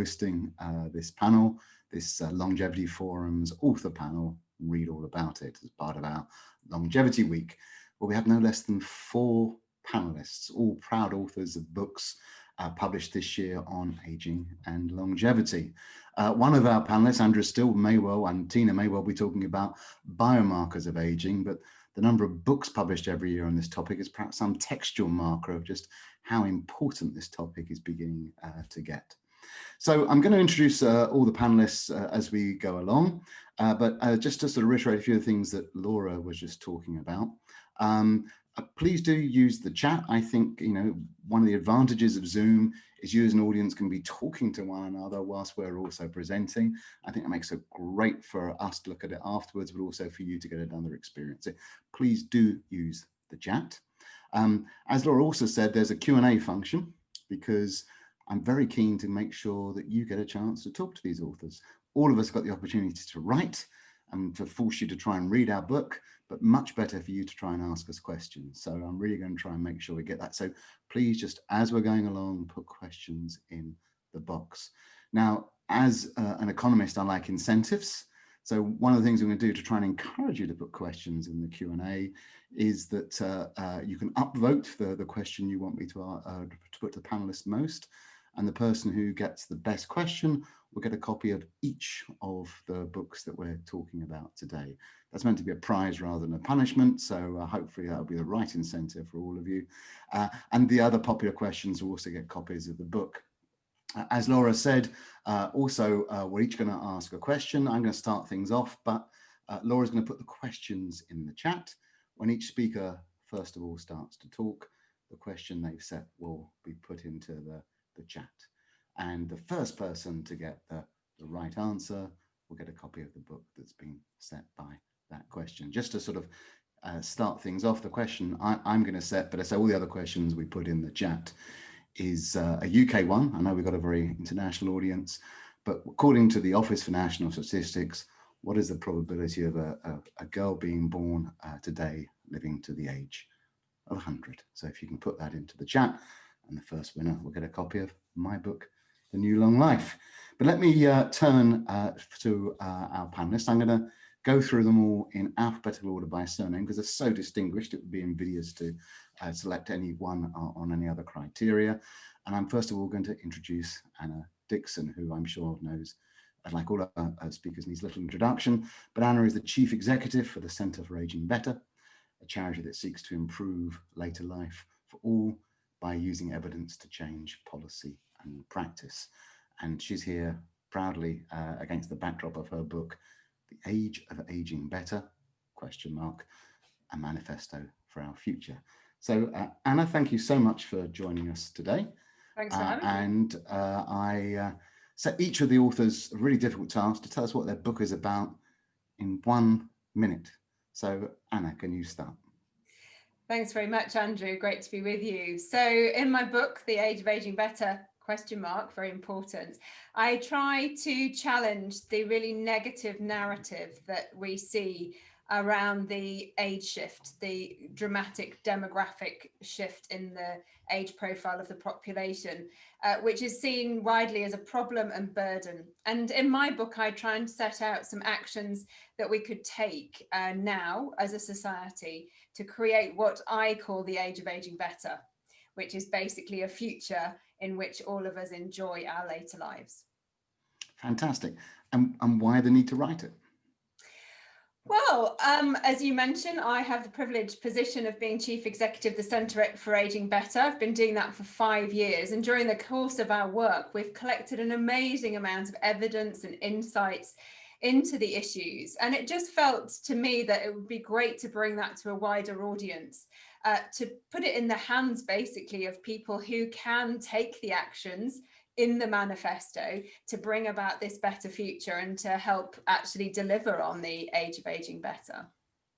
hosting this panel, this Longevity Forum's author panel. Read all about it as part of our Longevity Week, where we have no less than 4 panelists, all proud authors of books published this year on aging and longevity. One of our panelists, Andrew Steele, may well, and Tina may well be talking about biomarkers of aging, but the number of books published every year on this topic is perhaps some textual marker of just how important this topic is beginning to get. So I'm going to introduce all the panelists as we go along, but just to sort of reiterate a few of the things that Laura was just talking about. Please do use the chat. I think, one of the advantages of Zoom is you as an audience can be talking to one another whilst we're also presenting. I think that makes it great for us to look at it afterwards, but also for you to get another experience. So please do use the chat. As Laura also said, there's a Q&A function, because I'm very keen to make sure that you get a chance to talk to these authors. All of us got the opportunity to write and to force you to try and read our book, but much better for you to try and ask us questions. So I'm really going to try and make sure we get that. So please, just as we're going along, put questions in the box. Now, as an economist, I like incentives. So one of the things we're going to do to try and encourage you to put questions in the Q&A is that you can upvote the question you want me to put to the panelists most. And the person who gets the best question will get a copy of each of the books that we're talking about today. That's meant to be a prize rather than a punishment, so hopefully that'll be the right incentive for all of you. And the other popular questions will also get copies of the book. As Laura said, also we're each going to ask a question. I'm going to start things off, but Laura's going to put the questions in the chat. When each speaker, first of all, starts to talk, the question they've set will be put into the chat. And the first person to get the right answer will get a copy of the book that's been set by that question. Just to sort of start things off, the question I'm going to set, but I say all the other questions we put in the chat is a UK one. I know we've got a very international audience, but according to the Office for National Statistics, what is the probability of a girl being born today living to the age of 100? So if you can put that into the chat, and the first winner will get a copy of my book, The New Long Life. But let me turn to our panelists. I'm going to go through them all in alphabetical order by surname, because they're so distinguished, it would be invidious to select any one on any other criteria. And I'm first of all going to introduce Anna Dixon, who I'm sure knows, like all our speakers, needs little introduction, but Anna is the Chief Executive for the Centre for Aging Better, a charity that seeks to improve later life for all by using evidence to change policy and practice. And she's here proudly against the backdrop of her book, The Age of Aging Better, a manifesto for our future. So Anna, thank you so much for joining us today. Thanks for having me. And I set each of the authors a really difficult task to tell us what their book is about in 1 minute. So Anna, can you start? Thanks very much, Andrew. Great to be with you. So in my book, The Age of Aging Better, very important, I try to challenge the really negative narrative that we see around the age shift, the dramatic demographic shift in the age profile of the population, which is seen widely as a problem and burden. And in my book, I try and set out some actions that we could take now as a society to create what I call the age of aging better, which is basically a future in which all of us enjoy our later lives. Fantastic. And why the need to write it? Well, as you mentioned, I have the privileged position of being Chief Executive of the Centre for Aging Better. I've been doing that for 5 years. And during the course of our work, we've collected an amazing amount of evidence and insights into the issues. And it just felt to me that it would be great to bring that to a wider audience, to put it in the hands, basically, of people who can take the actions in the manifesto to bring about this better future and to help actually deliver on the age of aging better.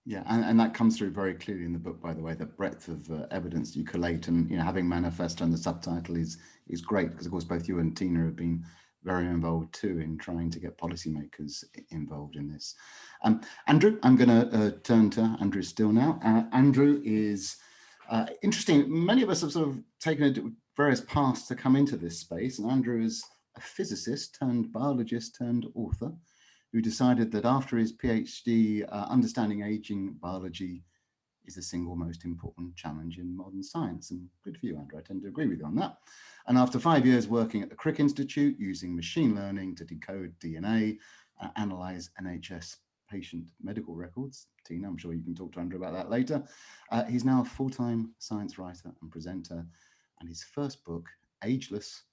Yeah, and that comes through very clearly in the book, by the way, the breadth of evidence you collate, and having manifesto and the subtitle is great, because of course both you and Tina have been very involved too in trying to get policymakers involved in this. Andrew, I'm going to turn to Andrew Steele now. Andrew is interesting. Many of us have sort of taken various paths to come into this space, and Andrew has a physicist turned biologist turned author who decided that after his PhD, understanding aging biology is the single most important challenge in modern science. And good for you, Andrew. I tend to agree with you on that. And after 5 years working at the Crick Institute, using machine learning to decode DNA, analyze NHS patient medical records, Tina, I'm sure you can talk to Andrew about that later. He's now a full-time science writer and presenter. And his first book, Ageless,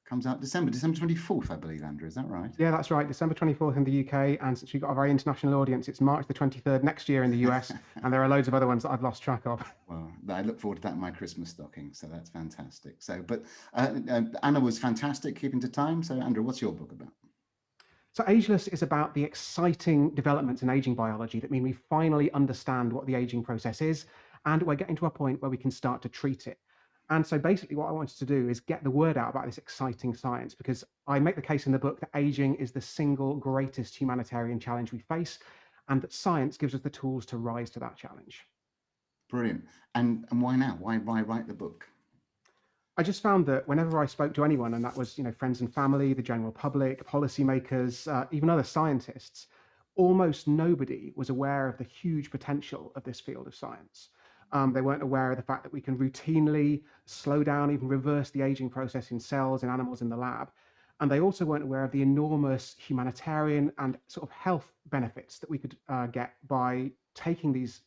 comes out December 24th, I believe, Andrew. Is that right? Yeah, that's right. December 24th in the UK. And since we've got a very international audience, it's March the 23rd next year in the US. And there are loads of other ones that I've lost track of. Well, I look forward to that in my Christmas stocking. So that's fantastic. So, but Anna was fantastic keeping to time. So, Andrew, what's your book about? So Ageless is about the exciting developments in aging biology that mean we finally understand what the aging process is, and we're getting to a point where we can start to treat it. And so basically what I wanted to do is get the word out about this exciting science, because I make the case in the book that aging is the single greatest humanitarian challenge we face, and that science gives us the tools to rise to that challenge. Brilliant. And why now? Why write the book? I just found that whenever I spoke to anyone, and that was, friends and family, the general public, policymakers, even other scientists, almost nobody was aware of the huge potential of this field of science. They weren't aware of the fact that we can routinely slow down, even reverse the aging process in cells, in animals in the lab. And they also weren't aware of the enormous humanitarian and sort of health benefits that we could get by taking these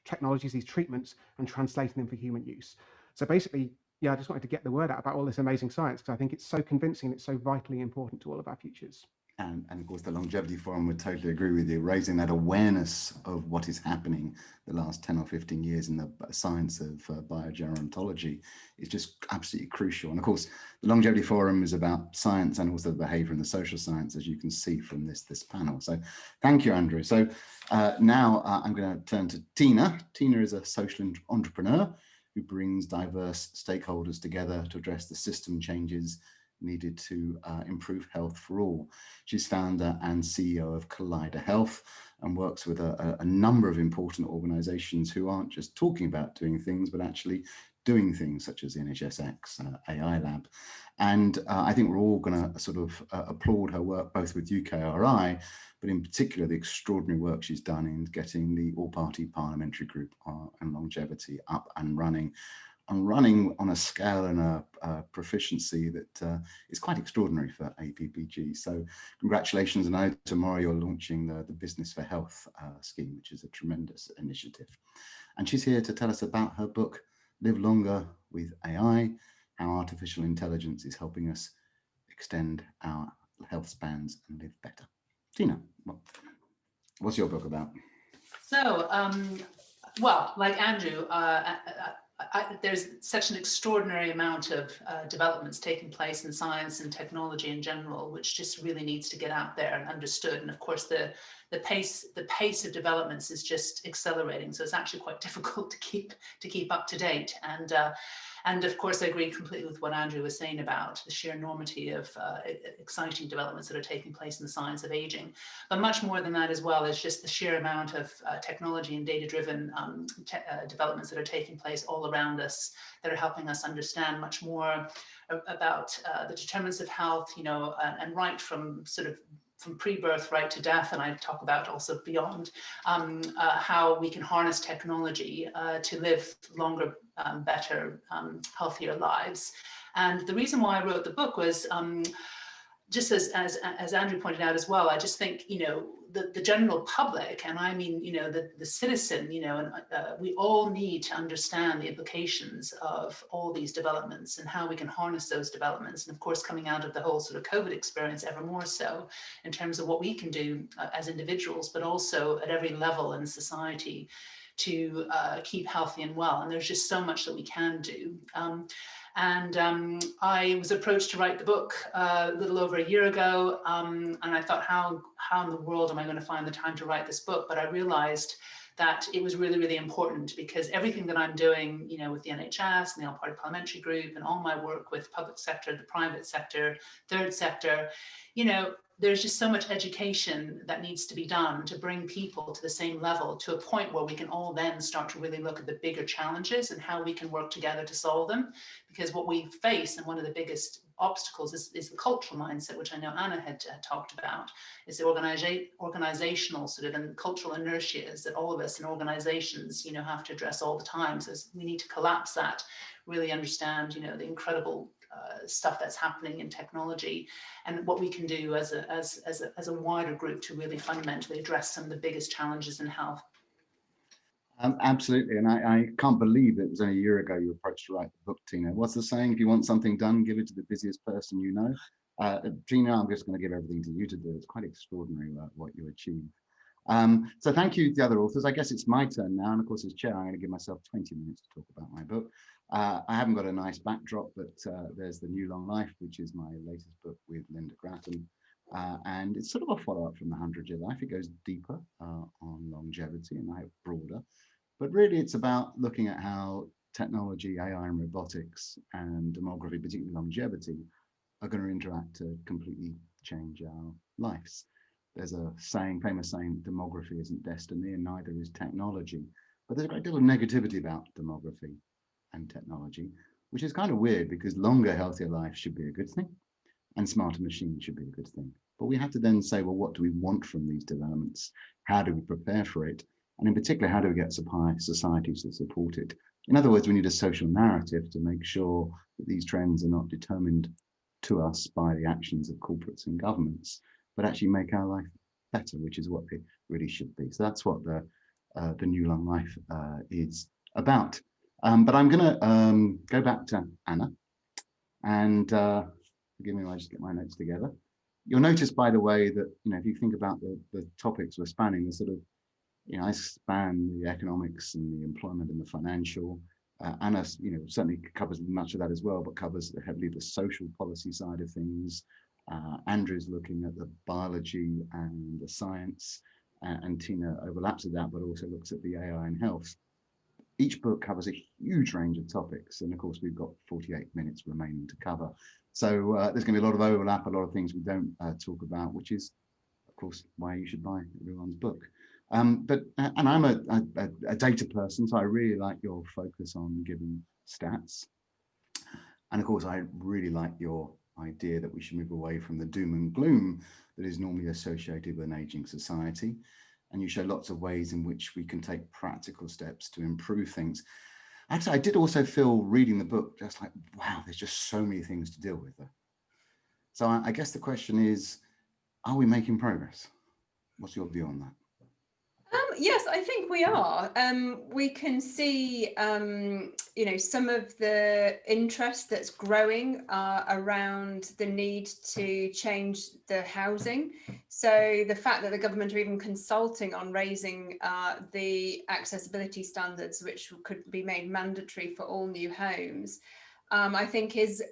technologies, these treatments, and translating them for human use. So basically, I just wanted to get the word out about all this amazing science, because I think it's so convincing, it's so vitally important to all of our futures. And of course, the Longevity Forum would totally agree with you. Raising that awareness of what is happening the last 10 or 15 years in the science of biogerontology is just absolutely crucial. And of course, the Longevity Forum is about science and also the behavior and the social science, as you can see from this panel. So thank you, Andrew. So now I'm going to turn to Tina. Tina is a social entrepreneur who brings diverse stakeholders together to address the system changes needed to improve health for all. She's founder and CEO of Collider Health and works with a number of important organizations who aren't just talking about doing things, but actually doing things, such as the NHSX AI Lab. And I think we're all going to sort of applaud her work, both with UKRI, but in particular the extraordinary work she's done in getting the all-party parliamentary group on longevity up and running on a scale and a proficiency that is quite extraordinary for APPG. So congratulations. And I know tomorrow you're launching the Business for Health scheme, which is a tremendous initiative. And she's here to tell us about her book, Live Longer with AI, how artificial intelligence is helping us extend our health spans and live better. Tina, what's your book about? So, well, like Andrew, there's such an extraordinary amount of developments taking place in science and technology in general, which just really needs to get out there and understood. And of course, the pace of developments is just accelerating. So it's actually quite difficult to keep up to date. And of course, I agree completely with what Andrew was saying about the sheer enormity of exciting developments that are taking place in the science of aging. But much more than that as well is just the sheer amount of technology and data-driven developments that are taking place all around us that are helping us understand much more about the determinants of health, and right from from pre-birth right to death, and I talk about also beyond, how we can harness technology to live longer, better, healthier lives. And the reason why I wrote the book was just as Andrew pointed out as well, I just think, the general public, and I mean, the citizen, and we all need to understand the implications of all these developments and how we can harness those developments. And of course, coming out of the whole sort of COVID experience, ever more so in terms of what we can do as individuals, but also at every level in society to keep healthy and well. And there's just so much that we can do. And I was approached to write the book a little over a year ago, and I thought, how in the world am I going to find the time to write this book? But I realized that it was really, really important, because everything that I'm doing, with the NHS and the All-Party Parliamentary Group and all my work with public sector, the private sector, third sector, there's just so much education that needs to be done to bring people to the same level, to a point where we can all then start to really look at the bigger challenges and how we can work together to solve them. Because what we face, and one of the biggest obstacles is the cultural mindset, which I know Anna had talked about. It's the organizational sort of and cultural inertias that all of us in organizations, have to address all the time. So we need to collapse that, really understand, the incredible stuff that's happening in technology, and what we can do as a wider group to really fundamentally address some of the biggest challenges in health. Absolutely, and I can't believe it was only a year ago you approached to write the book, Tina. What's the saying? If you want something done, give it to the busiest person you know. Tina, I'm just going to give everything to you to do. It's quite extraordinary what you achieve. So thank you to the other authors. I guess it's my turn now, and of course as chair I'm going to give myself 20 minutes to talk about my book. I haven't got a nice backdrop, but there's The New Long Life, which is my latest book with Linda Grattan. And it's sort of a follow-up from The 100-Year Life. It goes deeper on longevity and I hope broader. But really it's about looking at how technology, AI and robotics and demography, particularly longevity, are going to interact to completely change our lives. There's a saying, famous saying, demography isn't destiny and neither is technology. But there's a great deal of negativity about demography and technology, which is kind of weird because longer, healthier life should be a good thing and smarter machines should be a good thing. But we have to then say, well, what do we want from these developments? How do we prepare for it? And in particular, how do we get societies to support it? In other words, we need a social narrative to make sure that these trends are not determined to us by the actions of corporates and governments, but actually make our life better, which is what it really should be. So that's what the New Long Life is about. But I'm going to go back to Anna, and forgive me, I just get my notes together. You'll notice, by the way, that if you think about the topics we're spanning, the sort of I span the economics and the employment and the financial. Anna, certainly covers much of that as well, but covers heavily the social policy side of things. Andrew's looking at the biology and the science, and Tina overlaps with that, but also looks at the AI and health. Each book covers a huge range of topics, and of course we've got 48 minutes remaining to cover. So there's going to be a lot of overlap, a lot of things we don't talk about, which is, of course, why you should buy everyone's book. And I'm a data person, so I really like your focus on giving stats. And of course, I really like your idea that we should move away from the doom and gloom that is normally associated with an aging society. And you show lots of ways in which we can take practical steps to improve things. Actually, I did also feel reading the book just like, wow, there's just so many things to deal with there. So I guess the question is, are we making progress? What's your view on that? Yes, I think we are. We can see, some of the interest that's growing around the need to change the housing. So the fact that the government are even consulting on raising the accessibility standards, which could be made mandatory for all new homes, I think is,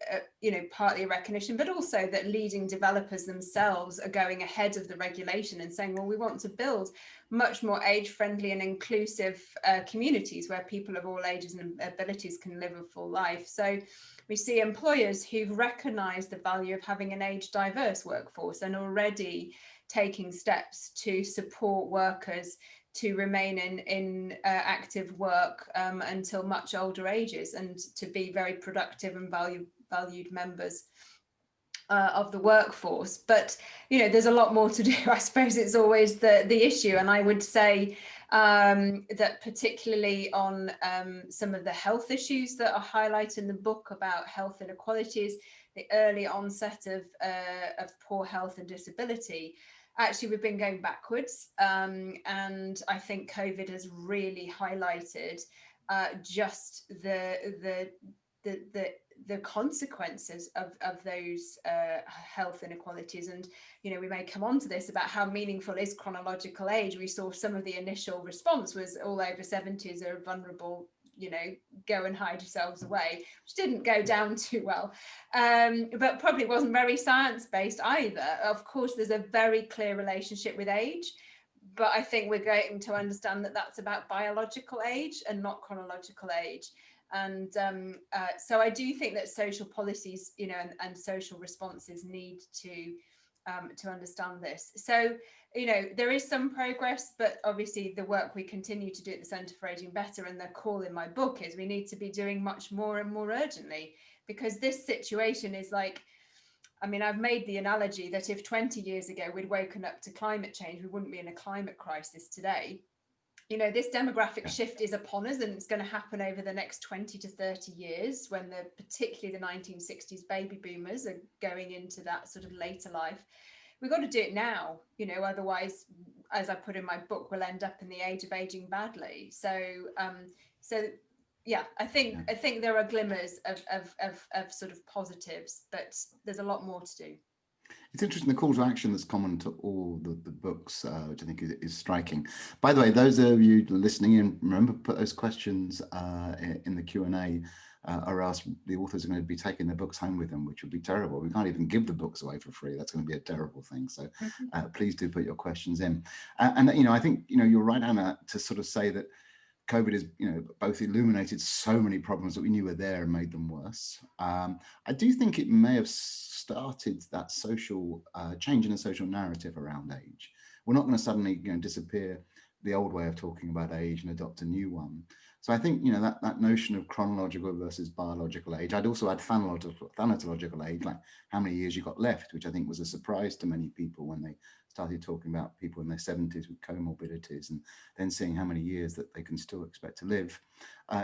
partly a recognition, but also that leading developers themselves are going ahead of the regulation and saying, well, we want to build much more age-friendly and inclusive communities where people of all ages and abilities can live a full life. So we see employers who've recognised the value of having an age-diverse workforce and already taking steps to support workers to remain in active work until much older ages and to be very productive and valued members of the workforce. But there's a lot more to do. I suppose it's always the issue, and I would say that particularly on some of the health issues that are highlighted in the book about health inequalities, the early onset of poor health and disability. Actually, we've been going backwards, and I think COVID has really highlighted just the consequences of those health inequalities. And we may come on to this about how meaningful is chronological age. We saw some of the initial response was all over 70s are vulnerable, go and hide yourselves away, which didn't go down too well, but probably wasn't very science-based either. Of course, there's a very clear relationship with age, but I think we're going to understand that that's about biological age and not chronological age. And so I do think that social policies, and social responses need to understand this. So, there is some progress, but obviously the work we continue to do at the Centre for Aging Better, and the call in my book is we need to be doing much more and more urgently, because this situation is like I mean, I've made the analogy that if 20 years ago we'd woken up to climate change, we wouldn't be in a climate crisis today. You know, this demographic shift is upon us, and it's going to happen over the next 20 to 30 years, when particularly the 1960s baby boomers are going into that sort of later life. We've got to do it now, you know, otherwise, as I put in my book, we'll end up in the age of aging badly. So yeah, I think there are glimmers of sort of positives, but there's a lot more to do. It's interesting, the call to action that's common to all the books, which I think is striking. By the way, those of you listening in, remember, put those questions in the Q&A, or else the authors are going to be taking their books home with them, which would be terrible. We can't even give the books away for free. That's going to be a terrible thing. So please do put your questions in. And you know, I think, you know, you're right, Anna, to sort of say that COVID has, you know, both illuminated so many problems that we knew were there and made them worse. I do think it may have started that social change in the social narrative around age. We're not going to suddenly, you know, disappear the old way of talking about age and adopt a new one. So I think, you know, that notion of chronological versus biological age. I'd also add thanatological age, like how many years you got left, which I think was a surprise to many people when they started talking about people in their 70s with comorbidities, and then seeing how many years that they can still expect to live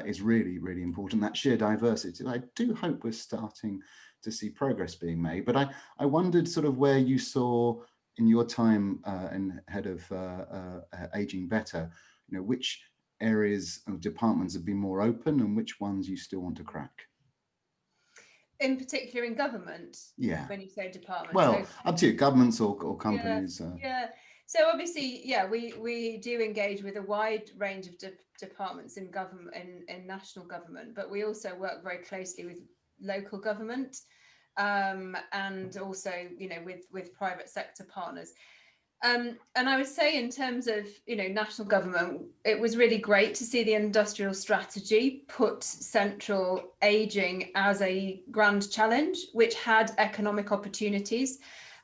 is really, really important. That sheer diversity, I do hope we're starting to see progress being made. But I wondered sort of where you saw in your time and head of Aging Better, you know, which areas of departments have been more open and which ones you still want to crack? In particular in government? Yeah. When you say department? Well, so, up to you, governments or companies. Yeah. So obviously, yeah, we do engage with a wide range of departments in government, in national government, but we also work very closely with local government, and also, you know, with private sector partners. And I would say, in terms of, you know, national government, it was really great to see the industrial strategy put central aging as a grand challenge, which had economic opportunities.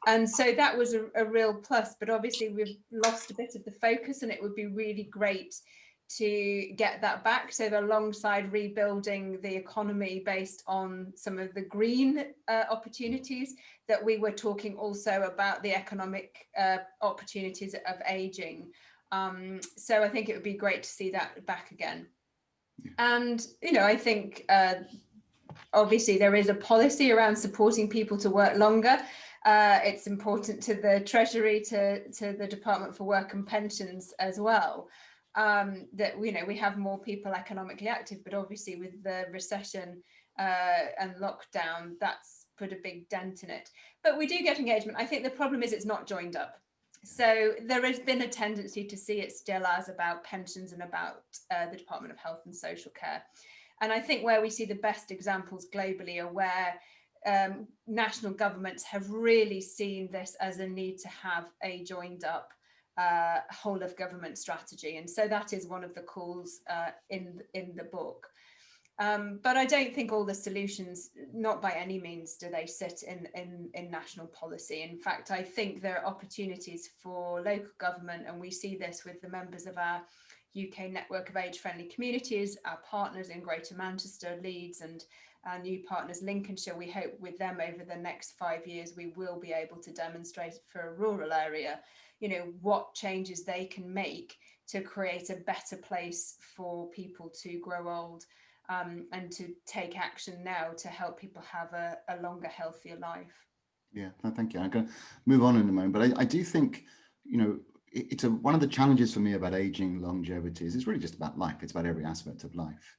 And so that was a real plus. But obviously, we've lost a bit of the focus, and it would be really great to get that back. So alongside rebuilding the economy based on some of the green opportunities, that we were talking also about the economic opportunities of aging. So I think it would be great to see that back again. And, you know, I think obviously there is a policy around supporting people to work longer. It's important to the Treasury, to the Department for Work and Pensions as well, that, you know, we have more people economically active, but obviously with the recession and lockdown, that's put a big dent in it. But we do get engagement. I think the problem is it's not joined up. So there has been a tendency to see it still as about pensions and about the Department of Health and Social Care. And I think where we see the best examples globally are where national governments have really seen this as a need to have a joined up whole of government strategy. And so that is one of the calls in the book. But I don't think all the solutions, not by any means do they sit in national policy. In fact, I think there are opportunities for local government, and we see this with the members of our UK network of age-friendly communities, our partners in Greater Manchester, Leeds, and our new partners Lincolnshire. We hope with them over the next 5 years we will be able to demonstrate for a rural area, you know, what changes they can make to create a better place for people to grow old, and to take action now to help people have a longer, healthier life. Yeah, no, thank you. I'm going to move on in a moment, but I do think, you know, it's one of the challenges for me about aging longevity is it's really just about life. It's about every aspect of life,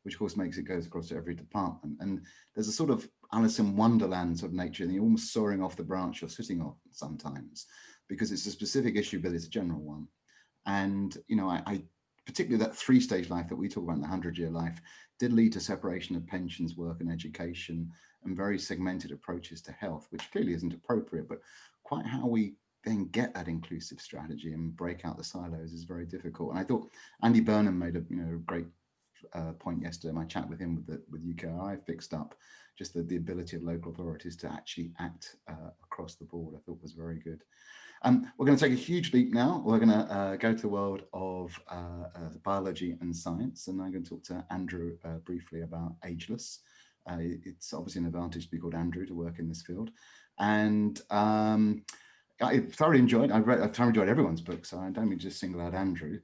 which of course makes it goes across to every department. And there's a sort of Alice in Wonderland sort of nature, and you're almost soaring off the branch you're sitting on sometimes, because it's a specific issue, but it's a general one. And, you know, I particularly that 3-stage life that we talk about in the 100-year life did lead to separation of pensions, work and education, and very segmented approaches to health, which clearly isn't appropriate, but quite how we then get that inclusive strategy and break out the silos is very difficult. And I thought Andy Burnham made a great point yesterday in my chat with him with UKI fixed up, just the ability of local authorities to actually act across the board, I thought was very good. We're going to take a huge leap now. We're going to go to the world of biology and science, and I'm going to talk to Andrew briefly about Ageless. It's obviously an advantage to be called Andrew to work in this field. And I thoroughly enjoyed. I've thoroughly enjoyed everyone's book, so I don't mean to just single out Andrew.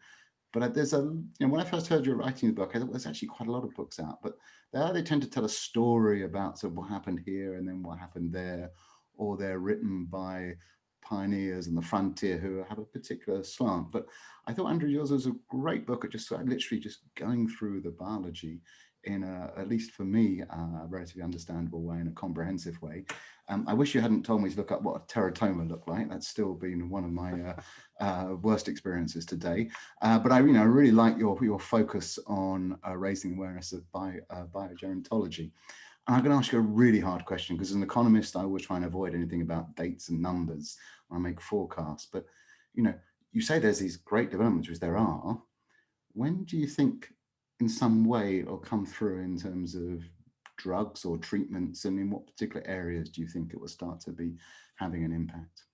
But there's when I first heard you were writing the book, I thought there's actually quite a lot of books out, but they tend to tell a story about sort of what happened here and then what happened there, or they're written by pioneers on the frontier who have a particular slant. But I thought Andrew, yours was a great book at just literally just going through the biology in at least for me, a relatively understandable way, in a comprehensive way. I wish you hadn't told me to look up what a teratoma looked like. That's still been one of my worst experiences today. But I really like your focus on raising awareness of biogerontology. And I'm going to ask you a really hard question, because as an economist, I always try and avoid anything about dates and numbers when I make forecasts. But you say there's these great developments, which there are. When do you think, in some way, it'll come through in terms of drugs or treatments, and in what particular areas do you think it will start to be having an impact?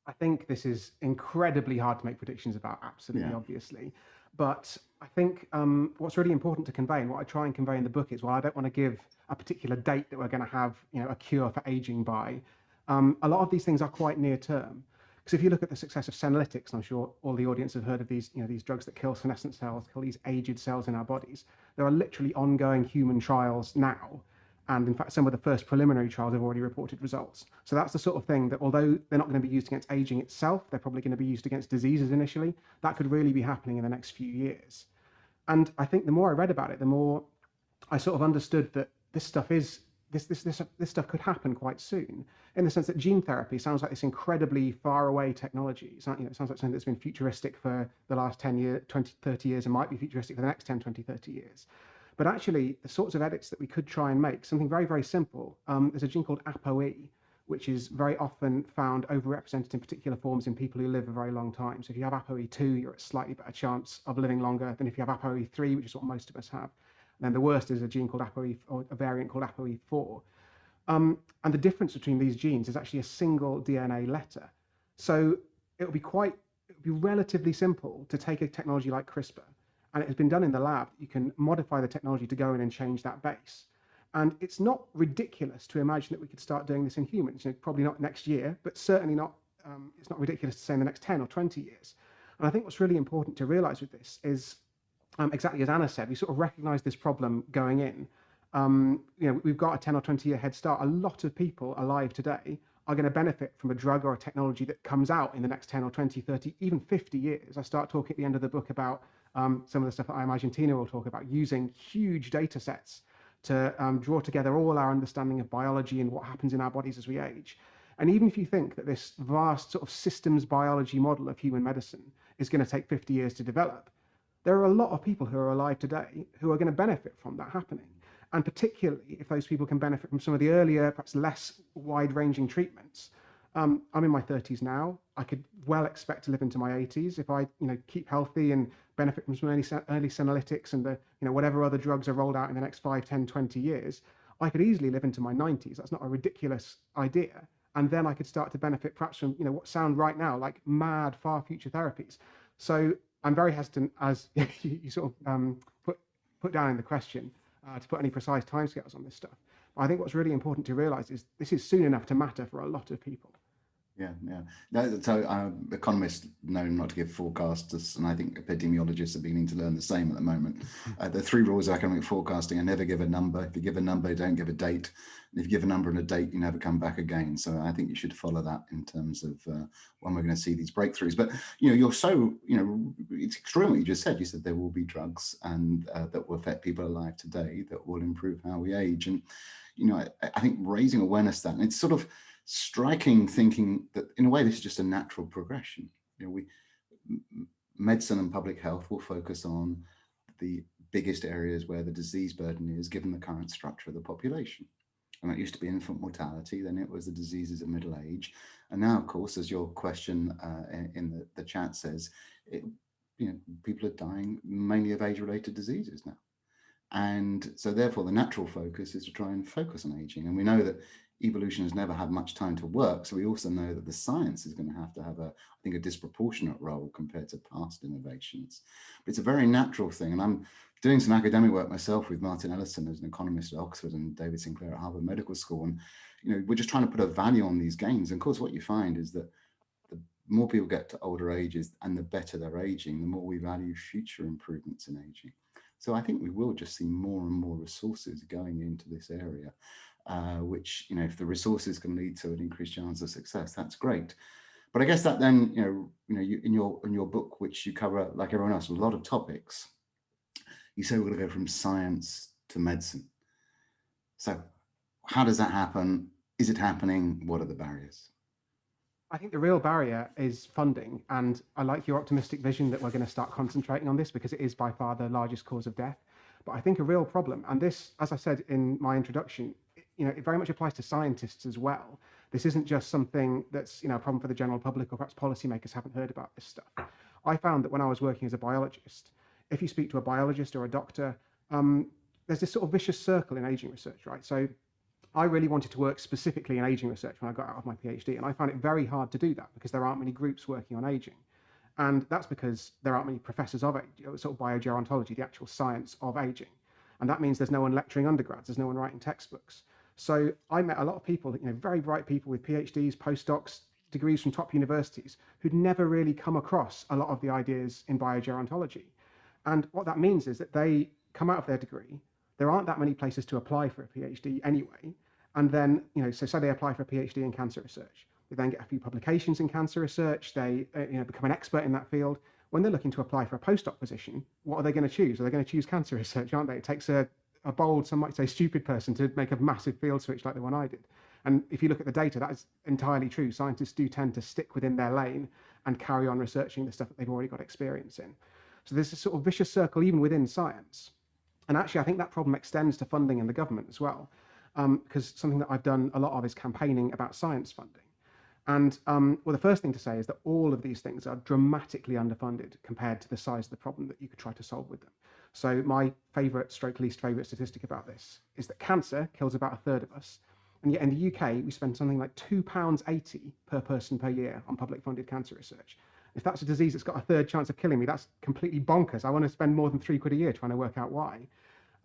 I think this is incredibly hard to make predictions about, absolutely, obviously. But I think what's really important to convey, and what I try and convey in the book, is, while I don't want to give a particular date that we're going to have a cure for aging by, a lot of these things are quite near term. Because if you look at the success of senolytics, and I'm sure all the audience have heard of these, these drugs that kill senescent cells, kill these aged cells in our bodies. There are literally ongoing human trials now. And in fact, some of the first preliminary trials have already reported results. So that's the sort of thing that, although they're not going to be used against aging itself, they're probably going to be used against diseases initially. That could really be happening in the next few years. And I think the more I read about it, the more I sort of understood that this stuff could happen quite soon, in the sense that gene therapy sounds like this incredibly far away technology. It sounds like something that's been futuristic for the last 10 years, 20, 30 years, and might be futuristic for the next 10, 20, 30 years. But actually, the sorts of edits that we could try and make, something very, very simple. There's a gene called ApoE, which is very often found overrepresented in particular forms in people who live a very long time. So if you have ApoE2, you're at a slightly better chance of living longer than if you have ApoE3, which is what most of us have. And then the worst is a gene called ApoE, or a variant called ApoE4. And the difference between these genes is actually a single DNA letter. So it would be relatively simple to take a technology like CRISPR, and it has been done in the lab. You can modify the technology to go in and change that base. And it's not ridiculous to imagine that we could start doing this in humans. Probably not next year, but certainly not, it's not ridiculous to say in the next 10 or 20 years. And I think what's really important to realize with this is, exactly as Anna said, we sort of recognize this problem going in. We've got a 10 or 20 year head start. A lot of people alive today are going to benefit from a drug or a technology that comes out in the next 10 or 20, 30, even 50 years. I start talking at the end of the book about some of the stuff that I imagine Tina will talk about, using huge data sets to draw together all our understanding of biology and what happens in our bodies as we age. And even if you think that this vast sort of systems biology model of human medicine is going to take 50 years to develop, there are a lot of people who are alive today who are going to benefit from that happening. And particularly if those people can benefit from some of the earlier, perhaps less wide-ranging treatments. I'm in my 30s now. I could well expect to live into my 80s if I, keep healthy and benefit from some early senolytics and the, whatever other drugs are rolled out in the next 5, 10, 20 years. I could easily live into my 90s. That's not a ridiculous idea. And then I could start to benefit perhaps from, what sound right now like mad far future therapies. So I'm very hesitant, as you sort of put down in the question, to put any precise timescales on this stuff. But I think what's really important to realize is this is soon enough to matter for a lot of people. Yeah. No, so economists know not to give forecasts, and I think epidemiologists are beginning to learn the same at the moment. The 3 rules of economic forecasting are: never give a number. If you give a number, you don't give a date. And if you give a number and a date, you never come back again. So I think you should follow that in terms of when we're going to see these breakthroughs. But you're so it's extraordinary. You said there will be drugs and that will affect people alive today that will improve how we age. And I think raising awareness of that, and it's sort of striking thinking that in a way this is just a natural progression. Medicine and public health will focus on the biggest areas where the disease burden is, given the current structure of the population. And that used to be infant mortality, then it was the diseases of middle age, and now, of course, as your question in the chat says, people are dying mainly of age-related diseases now. And so therefore the natural focus is to try and focus on aging. And we know that evolution has never had much time to work. So we also know that the science is going to have I think, a disproportionate role compared to past innovations. But it's a very natural thing. And I'm doing some academic work myself with Martin Ellison as an economist at Oxford and David Sinclair at Harvard Medical School. And, we're just trying to put a value on these gains. And of course, what you find is that the more people get to older ages and the better they're aging, the more we value future improvements in aging. So I think we will just see more and more resources going into this area, which, if the resources can lead to an increased chance of success, that's great. But I guess that then, you in your book, which you cover, like everyone else, a lot of topics, you say we're going to go from science to medicine. So how does that happen? Is it happening? What are the barriers? I think the real barrier is funding. And I like your optimistic vision that we're going to start concentrating on this because it is by far the largest cause of death. But I think a real problem, and this, as I said in my introduction, it very much applies to scientists as well. This isn't just something that's, a problem for the general public, or perhaps policymakers haven't heard about this stuff. I found that when I was working as a biologist, if you speak to a biologist or a doctor, there's this sort of vicious circle in aging research, right? So I really wanted to work specifically in aging research when I got out of my PhD, and I found it very hard to do that because there aren't many groups working on aging. And that's because there aren't many professors of sort of biogerontology, the actual science of aging. And that means there's no one lecturing undergrads, there's no one writing textbooks. So I met a lot of people, very bright people with PhDs, postdocs, degrees from top universities, who'd never really come across a lot of the ideas in biogerontology. And what that means is that they come out of their degree, there aren't that many places to apply for a PhD anyway. And then, so say they apply for a PhD in cancer research. They then get a few publications in cancer research. They, become an expert in that field. When they're looking to apply for a postdoc position, what are they going to choose? Are they going to choose cancer research, aren't they? It takes a bold, some might say stupid person to make a massive field switch like the one I did. And if you look at the data, that is entirely true. Scientists do tend to stick within their lane and carry on researching the stuff that they've already got experience in. So there's a sort of vicious circle even within science. And actually, I think that problem extends to funding in the government as well, because something that I've done a lot of is campaigning about science funding. And the first thing to say is that all of these things are dramatically underfunded compared to the size of the problem that you could try to solve with them. So my least favorite statistic about this is that cancer kills about a third of us. And yet in the UK, we spend something like £2.80 per person per year on public funded cancer research. If that's a disease that's got a third chance of killing me, that's completely bonkers. I want to spend more than £3 a year trying to work out why.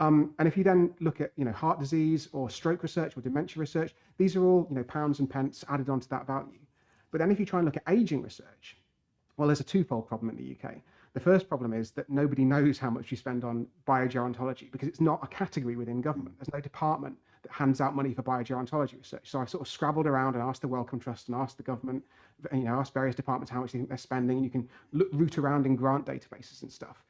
And if you then look at, heart disease or stroke research or dementia research, these are all, pounds and pence added onto that value. But then if you try and look at aging research, well, there's a twofold problem in the UK. The first problem is that nobody knows how much you spend on biogerontology because it's not a category within government. There's no department that hands out money for biogerontology research. So I sort of scrabbled around and asked the Wellcome Trust and asked the government, asked various departments how much they think they're spending, and you can root around in grant databases and stuff.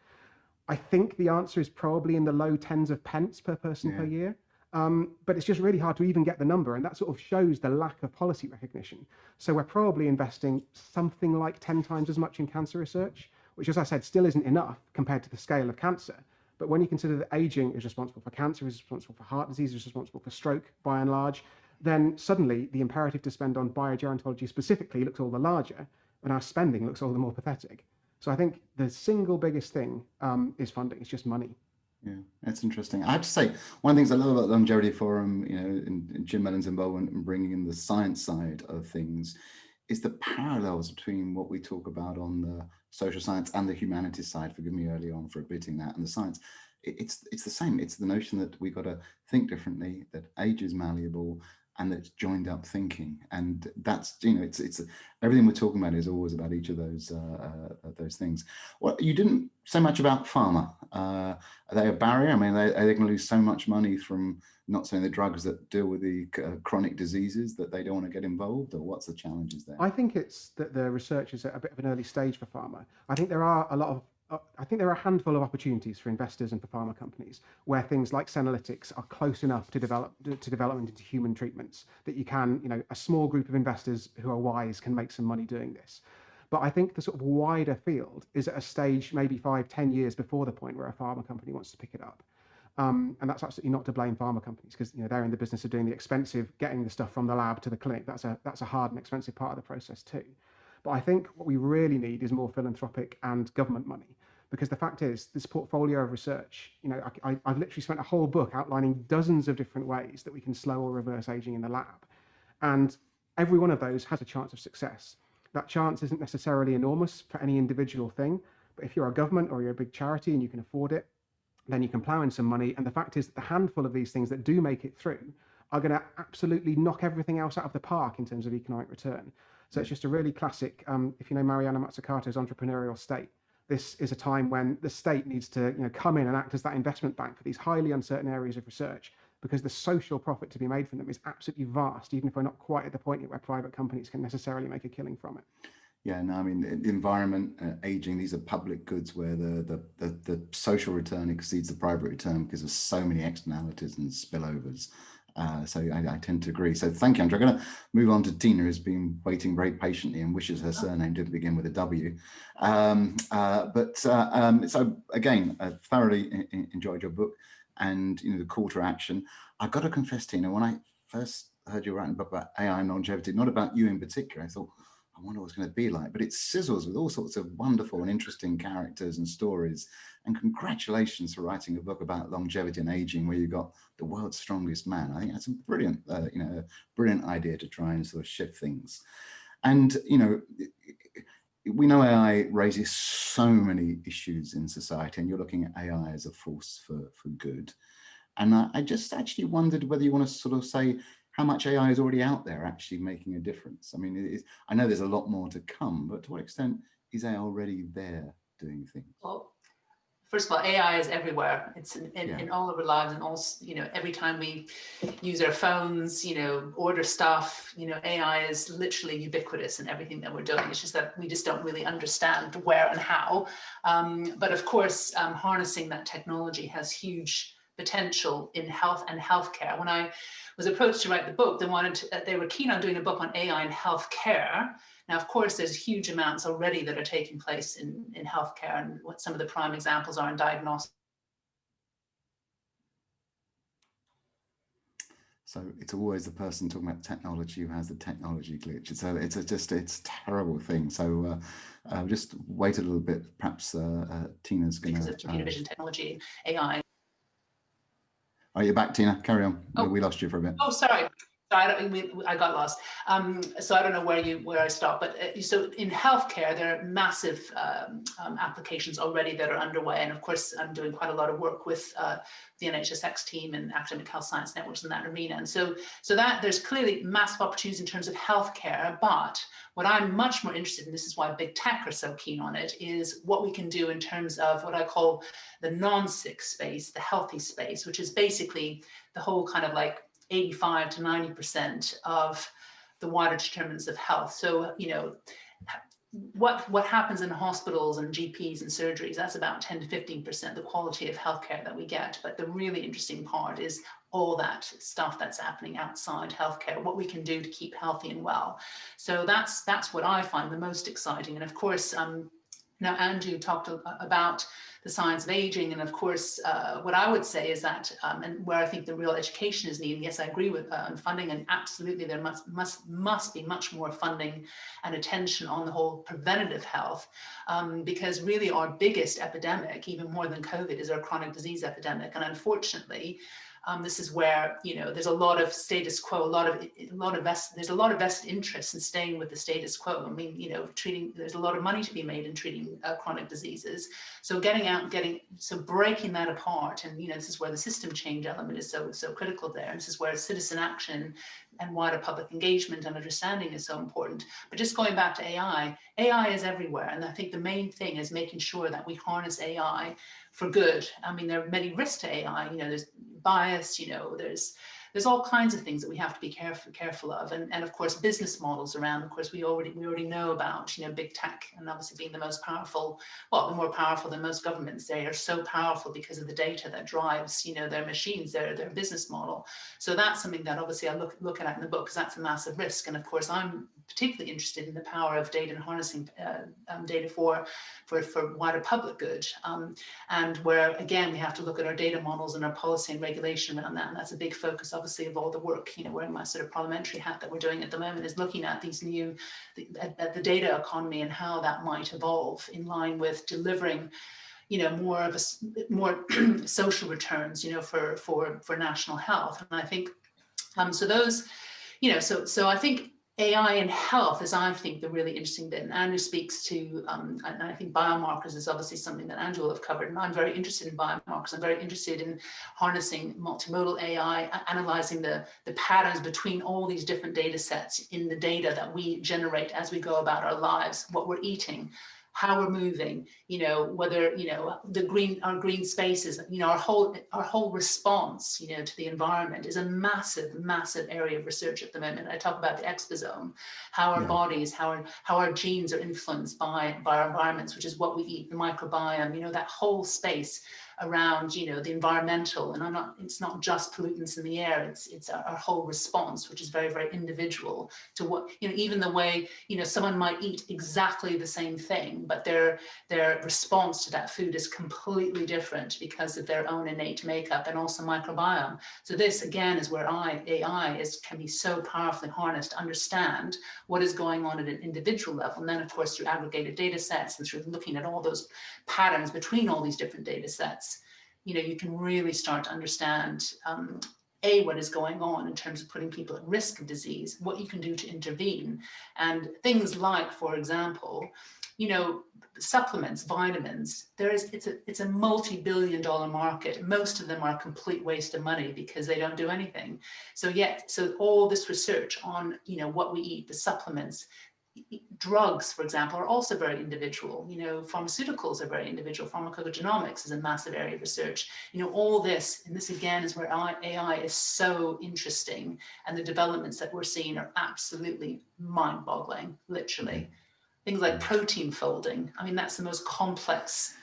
I think the answer is probably in the low tens of pence per person per year. But it's just really hard to even get the number. And that sort of shows the lack of policy recognition. So we're probably investing something like 10 times as much in cancer research, which, as I said, still isn't enough compared to the scale of cancer. But when you consider that aging is responsible for cancer, is responsible for heart disease, is responsible for stroke, by and large, then suddenly the imperative to spend on biogerontology specifically looks all the larger, and our spending looks all the more pathetic. So I think the single biggest thing is funding. It's just money. Yeah, that's interesting. I have to say, one of the things I love about Longevity Forum, in Jim Mellon's involvement in bringing in the science side of things, is the parallels between what we talk about on the social science and the humanities side. Forgive me early on for admitting that. And the science, it's the same. It's the notion that we got to think differently, that age is malleable, and that it's joined up thinking. And that's, it's everything we're talking about is always about each of those things. Well, you didn't say much about pharma. Are they a barrier? I mean, are they going to lose so much money from not saying the drugs that deal with the chronic diseases that they don't want to get involved, or what's the challenges there? I think it's that the research is at a bit of an early stage for pharma. I think there are a handful of opportunities for investors and for pharma companies where things like senolytics are close enough to development into human treatments that you can, a small group of investors who are wise can make some money doing this. But I think the sort of wider field is at a stage maybe 5-10 years before the point where a pharma company wants to pick it up. And that's absolutely not to blame pharma companies, because they're in the business of doing the expensive, getting the stuff from the lab to the clinic. That's a hard and expensive part of the process too. But I think what we really need is more philanthropic and government money, because the fact is, this portfolio of research, I've literally spent a whole book outlining dozens of different ways that we can slow or reverse aging in the lab. And every one of those has a chance of success. That chance isn't necessarily enormous for any individual thing, but if you're a government or you're a big charity and you can afford it, then you can plow in some money. And the fact is that the handful of these things that do make it through are going to absolutely knock everything else out of the park in terms of economic return. So it's just a really classic, if you know Mariana Mazzucato's entrepreneurial state, this is a time when the state needs to come in and act as that investment bank for these highly uncertain areas of research, because the social profit to be made from them is absolutely vast, even if we're not quite at the point yet where private companies can necessarily make a killing from it. Yeah, no, I mean, the environment, aging, these are public goods where the social return exceeds the private return because of so many externalities and spillovers. So I tend to agree. So thank you, Andrew. I'm going to move on to Tina, who's been waiting very patiently and wishes her surname did begin with a W. So again, I thoroughly enjoyed your book and the call to action. I've got to confess, Tina, when I first heard you writing a book about AI and longevity, not about you in particular, I thought, I wonder what it's going to be like, but it sizzles with all sorts of wonderful and interesting characters and stories. And congratulations for writing a book about longevity and aging, where you got the world's strongest man. I think that's a brilliant, brilliant idea to try and sort of shift things. And we know AI raises so many issues in society, and you're looking at AI as a force for good. And I just actually wondered whether you want to sort of say how much AI is already out there actually making a difference. I mean, I know there's a lot more to come, but to what extent is AI already there doing things? Well, first of all, AI is everywhere. It's in all of our lives, and also, every time we use our phones, order stuff, AI is literally ubiquitous in everything that we're doing. It's just that we just don't really understand where and how. But of course, harnessing that technology has huge potential in health and healthcare. When I was approached to write the book, they were keen on doing a book on AI in healthcare. Now, of course, there's huge amounts already that are taking place in healthcare, and what some of the prime examples are in diagnostics. So it's always the person talking about technology who has the technology glitch. It's a terrible thing. So just wait a little bit. Perhaps Tina's going to. Because of computer vision technology, AI. Oh, you're back, Tina. Carry on. Oh. We lost you for a bit. Oh, sorry. I got lost. So I don't know where I stopped, but so in healthcare, there are massive applications already that are underway. And of course, I'm doing quite a lot of work with the NHSX team and academic health science networks in that arena. And so that there's clearly massive opportunities in terms of healthcare, but what I'm much more interested in, this is why big tech are so keen on it, is what we can do in terms of what I call the non-sick space, the healthy space, which is basically the whole kind of like 85 to 90% of the wider determinants of health. So, what happens in hospitals and GPs and surgeries, that's about 10 to 15% the quality of healthcare that we get. But the really interesting part is all that stuff that's happening outside healthcare, what we can do to keep healthy and well. So that's what I find the most exciting. And of course, now Andrew talked about the science of aging, and of course, what I would say is that, and where I think the real education is needed, yes, I agree with funding, and absolutely there must be much more funding and attention on the whole preventative health, because really our biggest epidemic, even more than COVID, is our chronic disease epidemic, and unfortunately, this is where there's a lot of status quo, there's a lot of vested interest in staying with the status quo. I mean, there's a lot of money to be made in treating chronic diseases. So breaking that apart, and this is where the system change element is so critical there. And this is where citizen action and wider public engagement and understanding is so important. But just going back to AI is everywhere, and I think the main thing is making sure that we harness AI for good. I mean, there are many risks to AI. There's bias. There's all kinds of things that we have to be careful of, and of course business models around. Of course, we already know about big tech, and obviously being the most powerful. Well, more powerful than most governments. They are so powerful because of the data that drives their machines, their business model. So that's something that obviously I look at in the book, because that's a massive risk. And of course, I'm particularly interested in the power of data and harnessing data for wider public good, and where again we have to look at our data models and our policy and regulation around that. And that's a big focus, obviously, of all the work wearing my sort of parliamentary hat that we're doing at the moment, is looking at these the data economy and how that might evolve in line with delivering more social returns for national health. And I think so those so I think AI in health is, I think, the really interesting bit. And Andrew speaks to, and I think biomarkers is obviously something that Andrew will have covered. And I'm very interested in biomarkers. I'm very interested in harnessing multimodal AI, analyzing the patterns between all these different data sets in the data that we generate as we go about our lives, what we're eating, how we're moving, whether, our green spaces, our whole response, to the environment is a massive, massive area of research at the moment. I talk about the exposome, how our bodies, how our genes are influenced by our environments, which is what we eat, the microbiome, that whole space around, the environmental, and it's not just pollutants in the air, it's our whole response, which is very, very individual to what, even the way, someone might eat exactly the same thing, but their response to that food is completely different because of their own innate makeup and also microbiome. So this, again, is where AI can be so powerfully harnessed to understand what is going on at an individual level. And then, of course, through aggregated data sets and through looking at all those patterns between all these different data sets, you can really start to understand what is going on in terms of putting people at risk of disease, what you can do to intervene, and things like, for example, supplements, vitamins. It's a multi-billion-dollar market. Most of them are a complete waste of money because they don't do anything. So all this research on what we eat, the supplements, drugs, for example, are also very individual. Pharmaceuticals are very individual. Pharmacogenomics is a massive area of research. All this, and this again is where AI is so interesting, and the developments that we're seeing are absolutely mind-boggling, literally. Things like protein folding. I mean, that's the most complex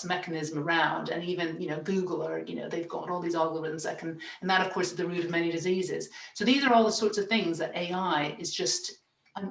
mechanism around, and even Google or they've got all these algorithms that can, and that of course is the root of many diseases. So these are all the sorts of things that AI is just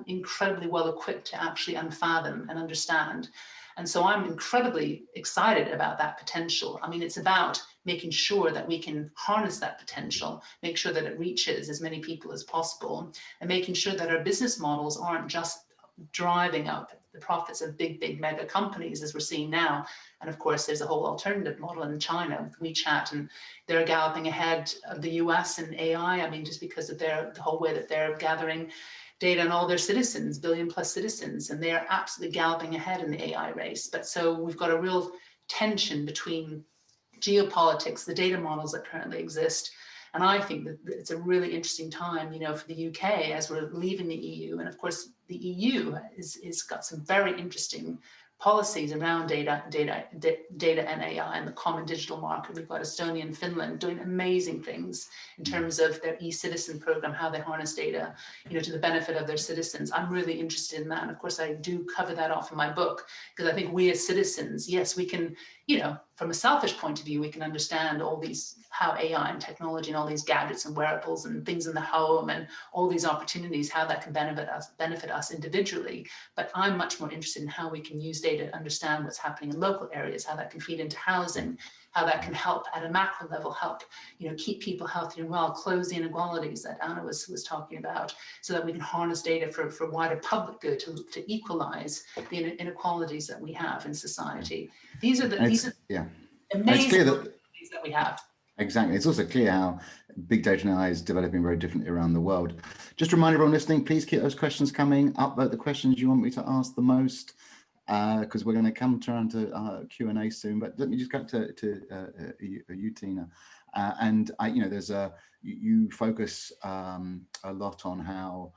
incredibly well equipped to actually unfathom and understand. And so I'm incredibly excited about that potential. I mean, it's about making sure that we can harness that potential, make sure that it reaches as many people as possible, and making sure that our business models aren't just driving up the profits of big mega companies as we're seeing now. And of course, there's a whole alternative model in China with WeChat, and they're galloping ahead of the US in AI. I mean, just because of the whole way that they're gathering data on all their citizens, billion plus citizens, and they are absolutely galloping ahead in the AI race. But so we've got a real tension between geopolitics, the data models that currently exist. And I think that it's a really interesting time, for the UK as we're leaving the EU. And of course, the EU is got some very interesting policies around data and AI and the common digital market. We've got Estonia and Finland doing amazing things in terms of their e-citizen program, how they harness data, to the benefit of their citizens. I'm really interested in that. And of course, I do cover that off in my book, because I think we as citizens, yes, we can, from a selfish point of view, we can understand all these, how AI and technology and all these gadgets and wearables and things in the home and all these opportunities, how that can benefit us individually. But I'm much more interested in how we can use data to understand what's happening in local areas, how that can feed into housing, how that can help at a macro level, help, keep people healthy and well, close the inequalities that Anna was talking about, so that we can harness data for wider public good to equalize the inequalities that we have in society. These are amazing that we have. Exactly. It's also clear how big data and AI is developing very differently around the world. Just remind everyone listening, please keep those questions coming. Upvote the questions you want me to ask the most, because we're going to come around to Q&A soon. But let me just go to you, Tina. And you focus a lot on how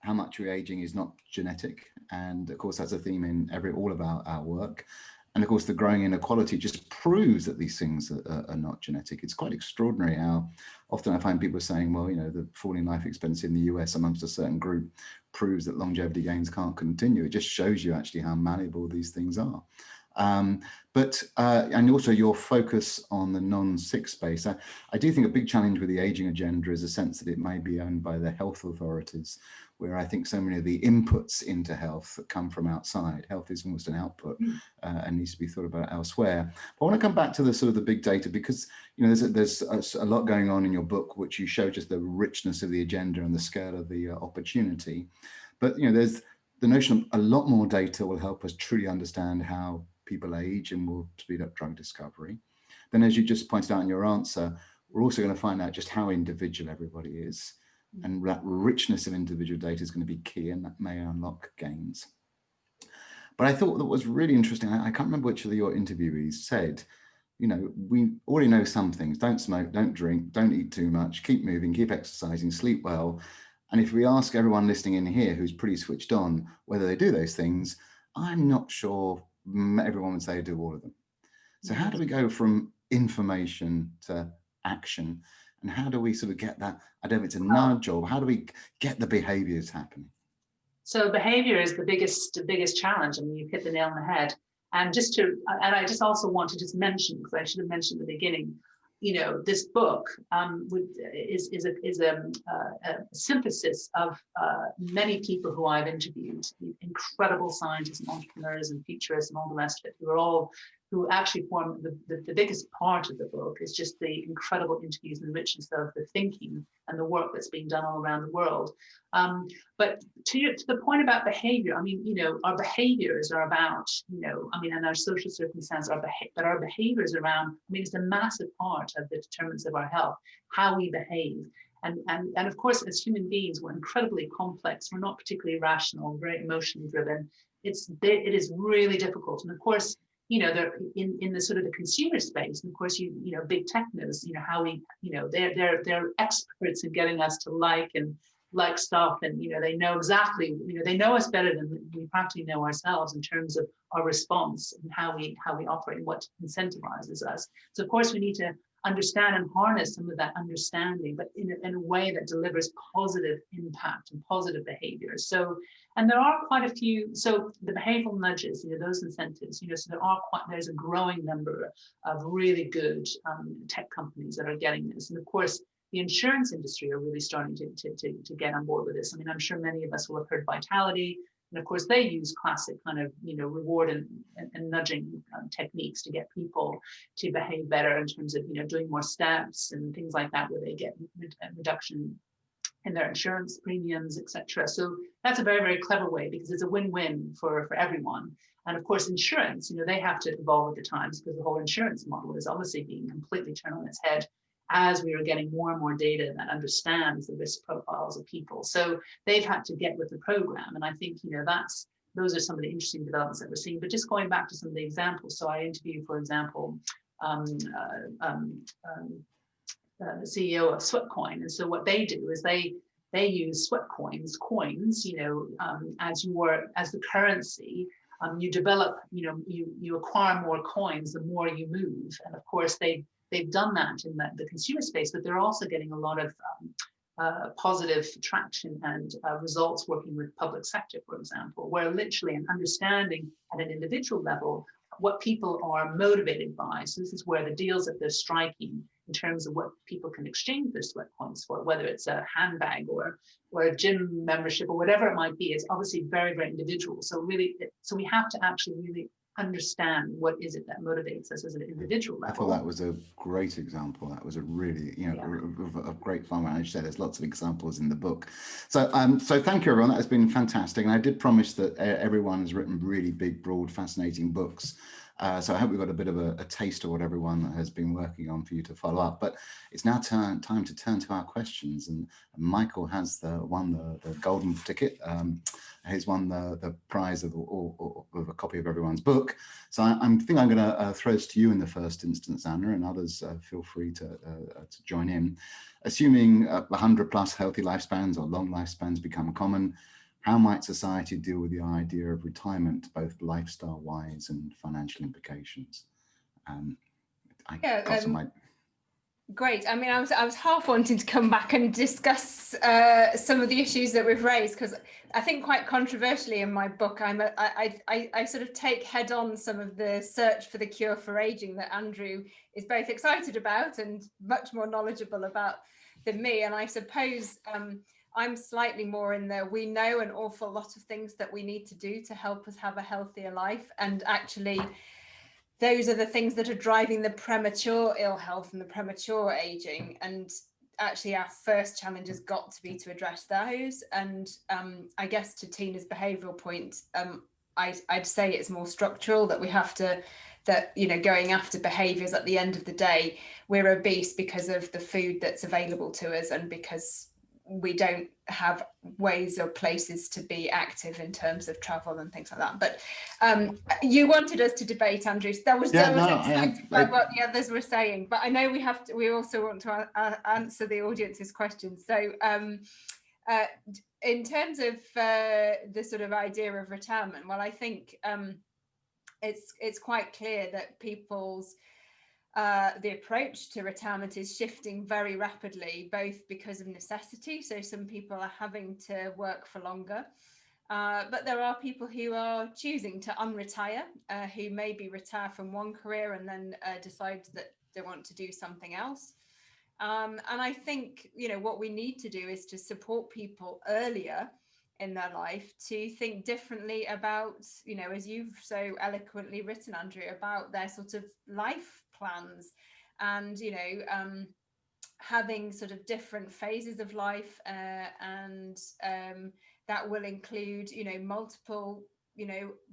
much we're aging is not genetic, and of course that's a theme in all of our work. And of course, the growing inequality just proves that these things are not genetic. It's quite extraordinary how often I find people saying, well, the falling life expectancy in the US amongst a certain group proves that longevity gains can't continue. It just shows you actually how malleable these things are. And also your focus on the non-sick space. I do think a big challenge with the aging agenda is a sense that it may be owned by the health authorities, where I think so many of the inputs into health that come from outside. Health is almost an output and needs to be thought about elsewhere. But I want to come back to the sort of the big data, because there's a lot going on in your book, which you show just the richness of the agenda and the scale of the opportunity. But there's the notion of a lot more data will help us truly understand how people age and will speed up drug discovery. Then, as you just pointed out in your answer, we're also going to find out just how individual everybody is. And that richness of individual data is going to be key, and that may unlock gains. But I thought that was really interesting. I can't remember which of your interviewees said, you know, we already know some things: don't smoke, don't drink, don't eat too much, keep moving, keep exercising, sleep well. And if we ask everyone listening in here who's pretty switched on whether they do those things, I'm not sure everyone would say do all of them. So how do we go from information to action? And how do we sort of get that, I don't know if it's a nudge, or how do we get the behaviors happening? So behavior is the biggest challenge. I mean, you've hit the nail on the head. And I just also want to just mention, because I should have mentioned at the beginning, you know, this book is a synthesis of many people who I've interviewed, incredible scientists and entrepreneurs and futurists and all the rest of it, who actually form the biggest part of the book. Is just the incredible interviews and the richness of the thinking and the work that's being done all around the world. But to the point about behavior, I mean, you know, our behaviors are about, you know, I mean, and our social circumstances but our behaviors around, I mean, it's a massive part of the determinants of our health, how we behave. And of course, as human beings, we're incredibly complex. We're not particularly rational, very emotionally driven. It is really difficult. And of course, you know, they're in the sort of the consumer space. And of course, you know, big tech knows, you know, how we, you know, they're experts in getting us to like stuff. And, you know, they know exactly, you know, they know us better than we practically know ourselves in terms of our response and how we operate and what incentivizes us. So of course, we need to understand and harness some of that understanding, but in a way that delivers positive impact and positive behavior. So, and there are quite a few, so the behavioral nudges, you know, those incentives, you know, so there's a growing number of really good tech companies that are getting this. And of course, the insurance industry are really starting to get on board with this. I mean, I'm sure many of us will have heard Vitality. And of course, they use classic kind of, you know, reward and nudging techniques to get people to behave better in terms of, you know, doing more steps and things like that, where they get reduction in their insurance premiums, etc. So that's a very, very clever way, because it's a win-win for everyone. And of course, insurance, you know, they have to evolve with the times, because the whole insurance model is obviously being completely turned on its head as we are getting more and more data that understands the risk profiles of people. So they've had to get with the program. And I think, you know, those are some of the interesting developments that we're seeing. But just going back to some of the examples. So I interviewed, for example, the CEO of Sweatcoin. And so what they do is they use sweat coins, you know, as the currency. You develop, you know, you acquire more coins the more you move. And of course, they've done that in the consumer space, but they're also getting a lot of positive traction and results working with public sector, for example, where literally an understanding at an individual level what people are motivated by. So this is where the deals that they're striking in terms of what people can exchange their sweat coins for, whether it's a handbag or a gym membership or whatever it might be. It's obviously very, very individual. So really, so we have to actually really understand what is it that motivates us as an individual level. I thought that was a great example. That was a really, you know, a great fun one. As you said, there's lots of examples in the book. So so thank you, everyone. That has been fantastic. And I did promise that everyone has written really big, broad, fascinating books. So I hope we've got a bit of a taste of what everyone has been working on for you to follow up. But it's now time to turn to our questions. And Michael has won the golden ticket. He's won the prize of a copy of everyone's book. So I think I'm going to throw this to you in the first instance, Anna, and others feel free to join in. Assuming 100 plus healthy lifespans or long lifespans become common, how might society deal with the idea of retirement, both lifestyle-wise and financial implications? Great. I mean, I was half wanting to come back and discuss some of the issues that we've raised, because I think quite controversially in my book, I sort of take head on some of the search for the cure for aging that Andrew is both excited about and much more knowledgeable about than me. And I suppose I'm slightly more in there. We know an awful lot of things that we need to do to help us have a healthier life. And actually, those are the things that are driving the premature ill health and the premature aging. And actually, our first challenge has got to be to address those. And I guess to Tina's behavioural point, I'd say it's more structural, that we have to, you know, going after behaviours at the end of the day, we're obese because of the food that's available to us and because we don't have ways or places to be active in terms of travel and things like that. But you wanted us to debate, Andrew. That was excited by what the others were saying. But I know we also want to answer the audience's questions. So in terms of the sort of idea of retirement, well, I think it's quite clear that people's the approach to retirement is shifting very rapidly, both because of necessity. So some people are having to work for longer, but there are people who are choosing to unretire, who maybe retire from one career and then decide that they want to do something else. And I think, what we need to do is to support people earlier in their life to think differently about, as you've so eloquently written, Andrew, about their sort of life plans and, having sort of different phases of life, and that will include, multiple,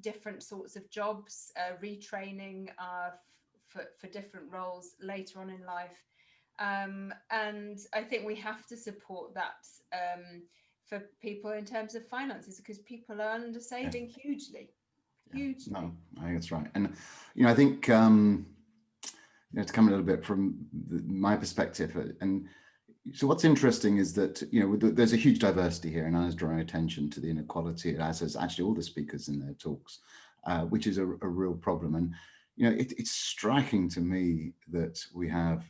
different sorts of jobs, retraining for different roles later on in life. And I think we have to support that for people in terms of finances, because people are under saving hugely. No, I think that's right. And, I think, to come a little bit from my perspective, and so what's interesting is that, there's a huge diversity here, and Anna's drawing attention to the inequality, as has actually all the speakers in their talks, which is a real problem. And, it's striking to me that we have,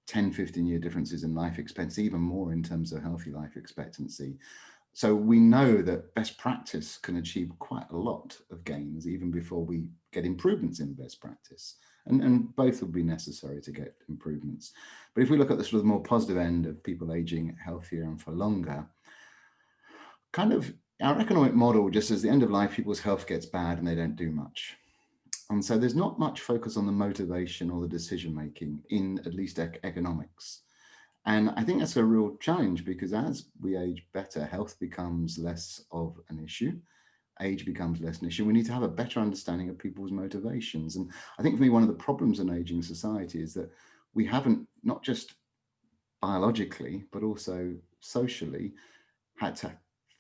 10, 15-year differences in life expectancy, even more in terms of healthy life expectancy. So we know that best practice can achieve quite a lot of gains even before we get improvements in best practice. And both will be necessary to get improvements. But if we look at the sort of more positive end of people aging healthier and for longer, kind of our economic model just says the end of life, people's health gets bad and they don't do much. And so there's not much focus on the motivation or the decision-making in at least economics. And I think that's a real challenge, because as we age better, health becomes less of an issue. Age becomes less an issue. We need to have a better understanding of people's motivations. And I think for me, one of the problems in aging society is that we haven't, not just biologically, but also socially, had to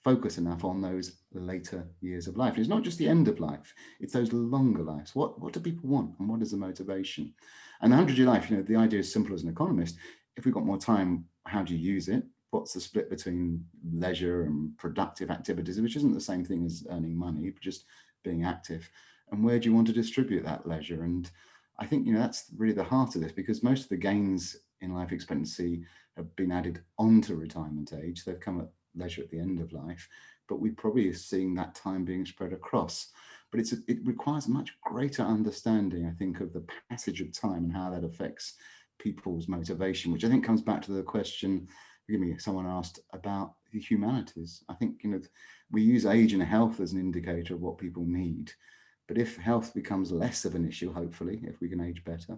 focus enough on those later years of life. And it's not just the end of life, it's those longer lives. What do people want, and what is the motivation? And the 100-year life, the idea is simple as an economist. If we've got more time, how do you use it? What's the split between leisure and productive activities, which isn't the same thing as earning money, but just being active? And where do you want to distribute that leisure? And I think, that's really the heart of this, because most of the gains in life expectancy have been added onto retirement age. They've come at leisure at the end of life, but we probably are seeing that time being spread across. But it requires much greater understanding, I think, of the passage of time and how that affects people's motivation, which I think comes back to the question, forgive me, someone asked about the humanities. I think, we use age and health as an indicator of what people need. But if health becomes less of an issue, hopefully, if we can age better,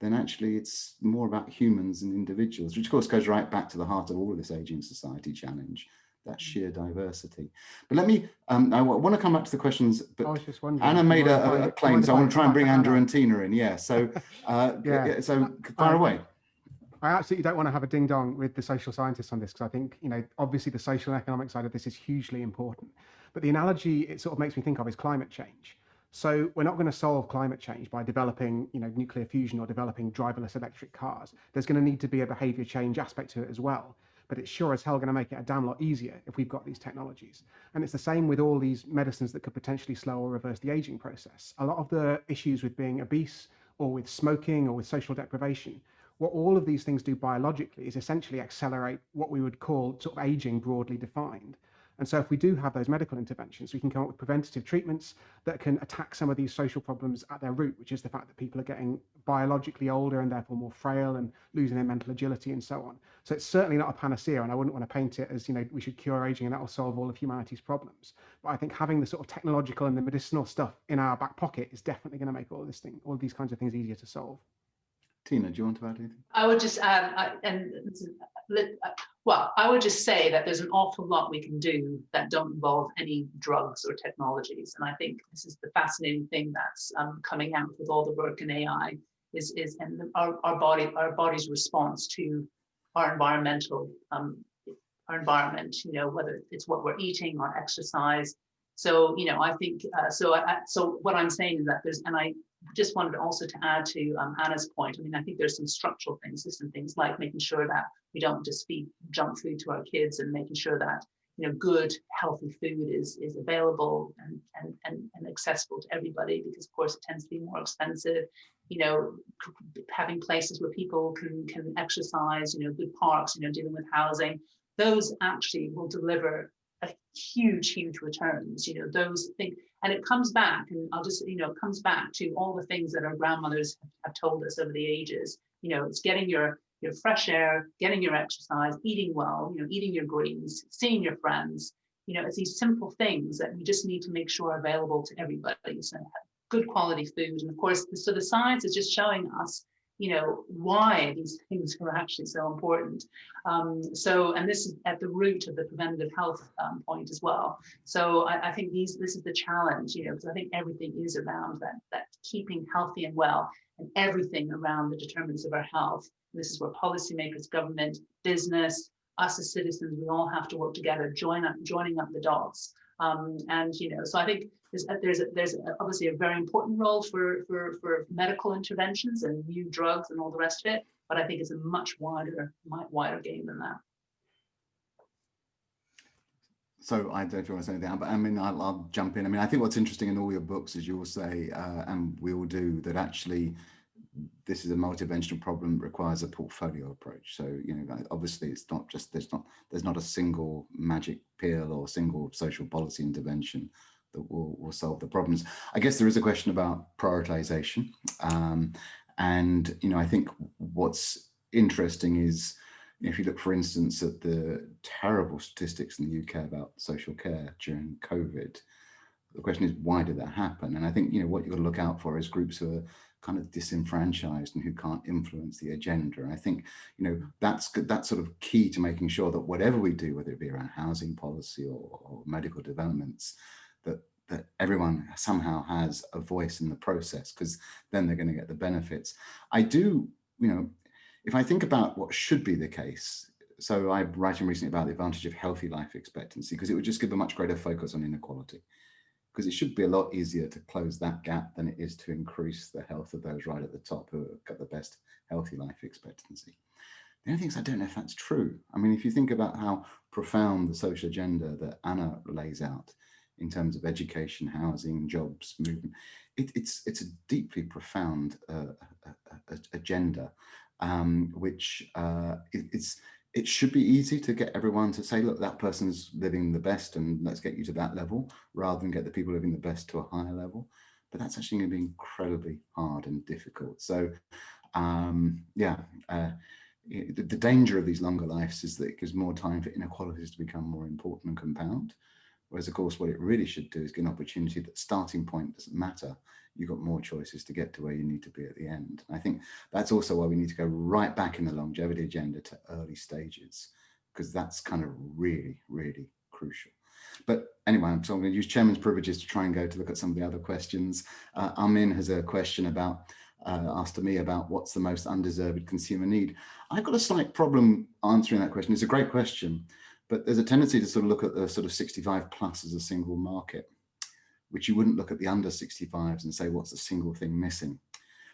then actually it's more about humans and individuals, which of course goes right back to the heart of all of this aging society challenge, that sheer diversity. But let me, I want to come back to the questions, but I was just wondering, Anna made a claim, so I want to try and bring Andrew and Tina in. Yeah, so, so fire away. I absolutely don't want to have a ding dong with the social scientists on this, because I think, obviously the social and economic side of this is hugely important. But the analogy it sort of makes me think of is climate change. So we're not going to solve climate change by developing, nuclear fusion or developing driverless electric cars. There's going to need to be a behavior change aspect to it as well. But it's sure as hell going to make it a damn lot easier if we've got these technologies. And it's the same with all these medicines that could potentially slow or reverse the aging process. A lot of the issues with being obese or with smoking or with social deprivation, what all of these things do biologically is essentially accelerate what we would call sort of aging broadly defined. And so if we do have those medical interventions, we can come up with preventative treatments that can attack some of these social problems at their root, which is the fact that people are getting biologically older and therefore more frail and losing their mental agility and so on. So it's certainly not a panacea, and I wouldn't want to paint it as, we should cure aging and that will solve all of humanity's problems. But I think having the sort of technological and the medicinal stuff in our back pocket is definitely going to make all these kinds of things easier to solve. Tina, do you want to add anything? I would just add, I would just say that there's an awful lot we can do that don't involve any drugs or technologies. And I think this is the fascinating thing that's coming out with all the work in AI and our body's response to our environmental our environment, whether it's what we're eating or exercise. So, I think, so what I'm saying is that and I just wanted also to add to Anna's point. I mean, I think there's some structural things, some things like making sure that we don't just feed junk food to our kids, and making sure that, good, healthy food is available and accessible to everybody, because of course it tends to be more expensive. Having places where people can exercise, good parks, dealing with housing, those actually will deliver a huge returns, those things. And it comes back, and I'll just, it comes back to all the things that our grandmothers have told us over the ages. It's getting your fresh air, getting your exercise, eating well, eating your greens, seeing your friends. It's these simple things that we just need to make sure are available to everybody. So good quality food. And of course, so the science is just showing us, why these things are actually so important. And this is at the root of the preventative health point as well. So I think this is the challenge, because I think everything is around that keeping healthy and well, and everything around the determinants of our health. And this is where policymakers, government, business, us as citizens, we all have to work together, joining up the dots. So I think there's obviously a very important role for medical interventions and new drugs and all the rest of it, but I think it's a much wider game than that. So I don't know if you want to say anything, but I mean, I'll jump in. I mean, I think what's interesting in all your books is you'll say, and we all do, that actually this is a multidimensional problem that requires a portfolio approach. So, obviously it's not just, there's not a single magic pill or single social policy intervention that will solve the problems. I guess there is a question about prioritization. And, I think what's interesting is, if you look, for instance, at the terrible statistics in the UK about social care during COVID, the question is, why did that happen? And I think, what you've got to look out for is groups who are kind of disenfranchised and who can't influence the agenda. And I think, that's sort of key to making sure that whatever we do, whether it be around housing policy or medical developments, that everyone somehow has a voice in the process, because then they're going to get the benefits. I do, if I think about what should be the case, so I'm writing recently about the advantage of healthy life expectancy, because it would just give a much greater focus on inequality. Because it should be a lot easier to close that gap than it is to increase the health of those right at the top who have got the best healthy life expectancy. The only thing is, I don't know if that's true. I mean, if you think about how profound the social agenda that Anna lays out in terms of education, housing, jobs, movement, it's a deeply profound agenda, which it should be easy to get everyone to say, look, that person's living the best and let's get you to that level, rather than get the people living the best to a higher level. But that's actually going to be incredibly hard and difficult. So the danger of these longer lives is that it gives more time for inequalities to become more important and compound. Whereas, of course, what it really should do is give an opportunity that starting point doesn't matter. You've got more choices to get to where you need to be at the end. And I think that's also why we need to go right back in the longevity agenda to early stages, because that's kind of really, really crucial. But anyway, so I'm going to use chairman's privileges to try and go to look at some of the other questions. Amin has a question asked to me about what's the most undeserved consumer need. I've got a slight problem answering that question. It's a great question, but there's a tendency to sort of look at the sort of 65 plus as a single market, which you wouldn't look at the under 65s and say, what's the single thing missing?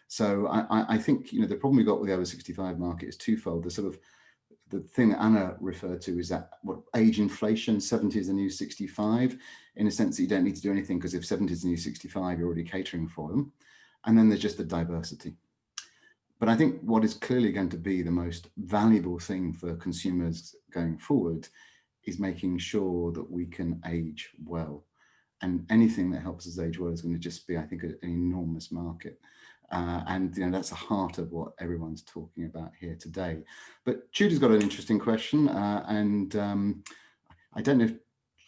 So I think, the problem we've got with the over 65 market is twofold. The thing that Anna referred to is that age inflation, 70 is the new 65, in a sense that you don't need to do anything, because if 70 is the new 65, you're already catering for them. And then there's just the diversity. But I think what is clearly going to be the most valuable thing for consumers going forward is making sure that we can age well. And anything that helps us age well is going to just be, I think, an enormous market. And that's the heart of what everyone's talking about here today. But Tudor's got an interesting question. I don't know if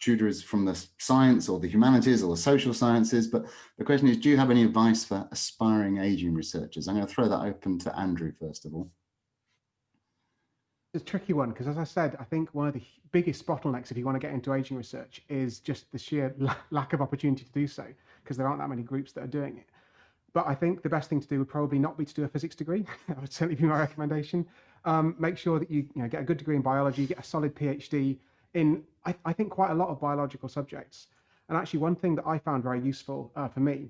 Tudor is from the science or the humanities or the social sciences, but the question is, do you have any advice for aspiring aging researchers? I'm going to throw that open to Andrew, first of all. It's a tricky one, because as I said, I think one of the biggest bottlenecks if you want to get into aging research is just the sheer lack of opportunity to do so, because there aren't that many groups that are doing it. But I think the best thing to do would probably not be to do a physics degree. That would certainly be my recommendation. Make sure that you get a good degree in biology, get a solid PhD in, I think, quite a lot of biological subjects. And actually, one thing that I found very useful for me,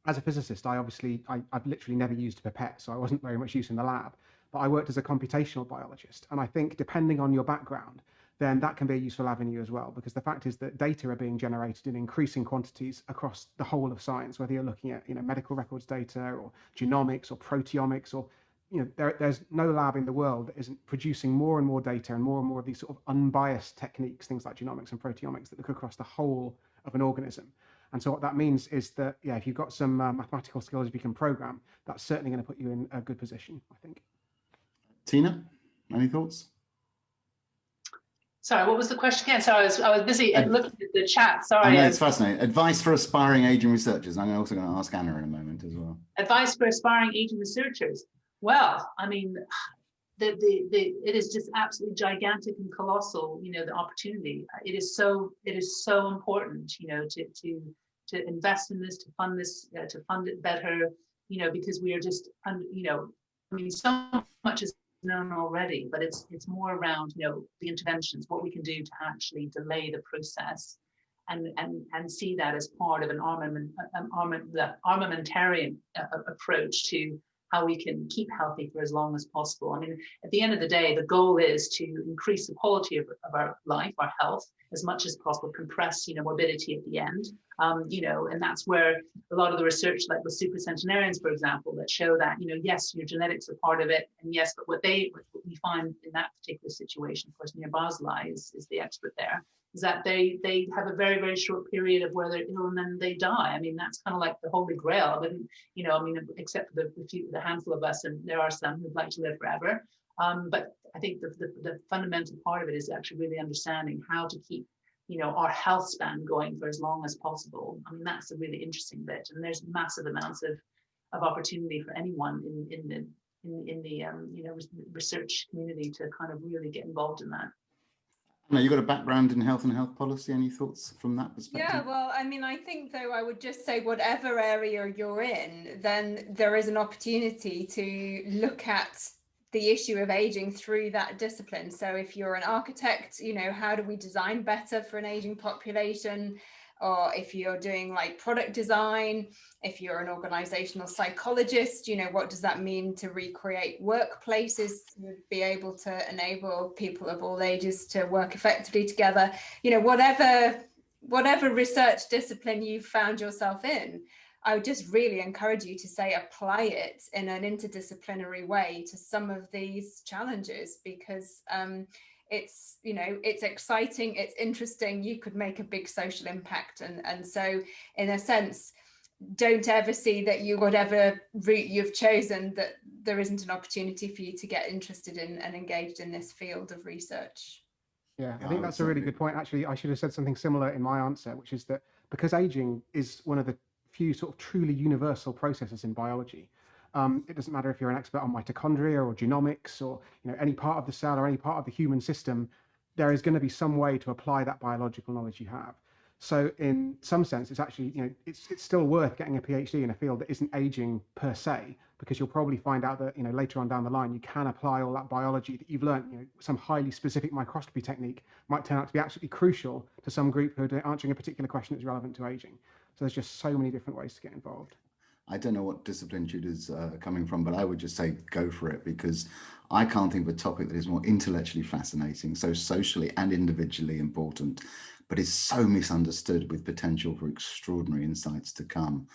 as a physicist, I've literally never used a pipette, so I wasn't very much use in the lab. But I worked as a computational biologist. And I think depending on your background, then that can be a useful avenue as well, because the fact is that data are being generated in increasing quantities across the whole of science, whether you're looking at medical records data or genomics or proteomics, or there's no lab in the world that isn't producing more and more data and more of these sort of unbiased techniques, things like genomics and proteomics, that look across the whole of an organism. And so what that means is that, if you've got some mathematical skills, if you can program, that's certainly going to put you in a good position, I think. Tina, any thoughts? Sorry, what was the question again? Sorry, I was busy looking at the chat. Sorry. I know, it's fascinating. Advice for aspiring aging researchers. I'm also going to ask Anna in a moment as well. Advice for aspiring aging researchers. Well, I mean, it is just absolutely gigantic and colossal. The opportunity. It is so important. To invest in this, to fund this, to fund it better. Because we are just, so much is known already, but it's more around the interventions, what we can do to actually delay the process, and see that as part of an armamentarian approach to how we can keep healthy for as long as possible. I mean, at the end of the day, the goal is to increase the quality of our life, our health, as much as possible, compress morbidity at the end. And that's where a lot of the research, like with supercentenarians, for example, that show that, yes, your genetics are part of it. And yes, but what we find in that particular situation, of course, Nir Barzilai is the expert there, is that they have a very, very short period of where they're ill and then they die. I mean, that's kind of like the holy grail. But, except for the handful of us, and there are some who'd like to live forever. But I think the fundamental part of it is actually really understanding how to keep our health span going for as long as possible. I mean, that's a really interesting bit, and there's massive amounts of opportunity for anyone in the research community to kind of really get involved in that. Now, you've got a background in health and health policy. Any thoughts from that perspective? Yeah, well, I mean, I think, though, I would just say whatever area you're in, then there is an opportunity to look at the issue of aging through that discipline. So if you're an architect, how do we design better for an aging population? Or if you're doing like product design, if you're an organizational psychologist, what does that mean to recreate workplaces to be able to enable people of all ages to work effectively together? Whatever research discipline you've found yourself in, I would just really encourage you to apply it in an interdisciplinary way to some of these challenges, because it's exciting, it's interesting, you could make a big social impact. And so in a sense, don't ever see that whatever route you've chosen, that there isn't an opportunity for you to get interested in and engaged in this field of research. Yeah, I think that's a really good point. Actually, I should have said something similar in my answer, which is that because aging is one of the few sort of truly universal processes in biology, it doesn't matter if you're an expert on mitochondria or genomics or any part of the cell or any part of the human system, there is going to be some way to apply that biological knowledge you have. So in some sense, it's actually, it's still worth getting a PhD in a field that isn't aging per se, because you'll probably find out that, later on down the line, you can apply all that biology that you've learned. Some highly specific microscopy technique might turn out to be absolutely crucial to some group who are answering a particular question that's relevant to aging. So there's just so many different ways to get involved. I don't know what discipline tutors are coming from, but I would just say go for it, because I can't think of a topic that is more intellectually fascinating, so socially and individually important, but is so misunderstood, with potential for extraordinary insights to come.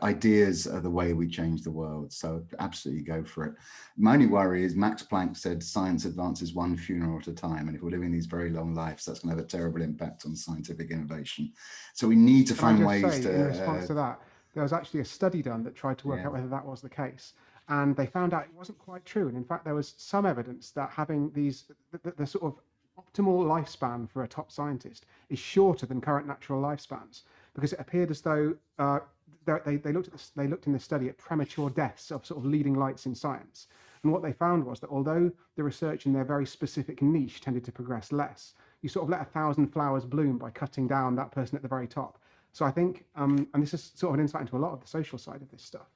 Ideas are the way we change the world, so absolutely go for it. My only worry is Max Planck said science advances one funeral at a time, and if we're living these very long lives, that's going to have a terrible impact on scientific innovation. So we need to find ways to... In response to that, there was actually a study done that tried to work out whether that was the case. And they found out it wasn't quite true. And in fact, there was some evidence that having the sort of optimal lifespan for a top scientist is shorter than current natural lifespans, because it appeared as though they looked in the study at premature deaths of sort of leading lights in science. And what they found was that although the research in their very specific niche tended to progress less, you sort of let 1,000 flowers bloom by cutting down that person at the very top. So I think, and this is sort of an insight into a lot of the social side of this stuff,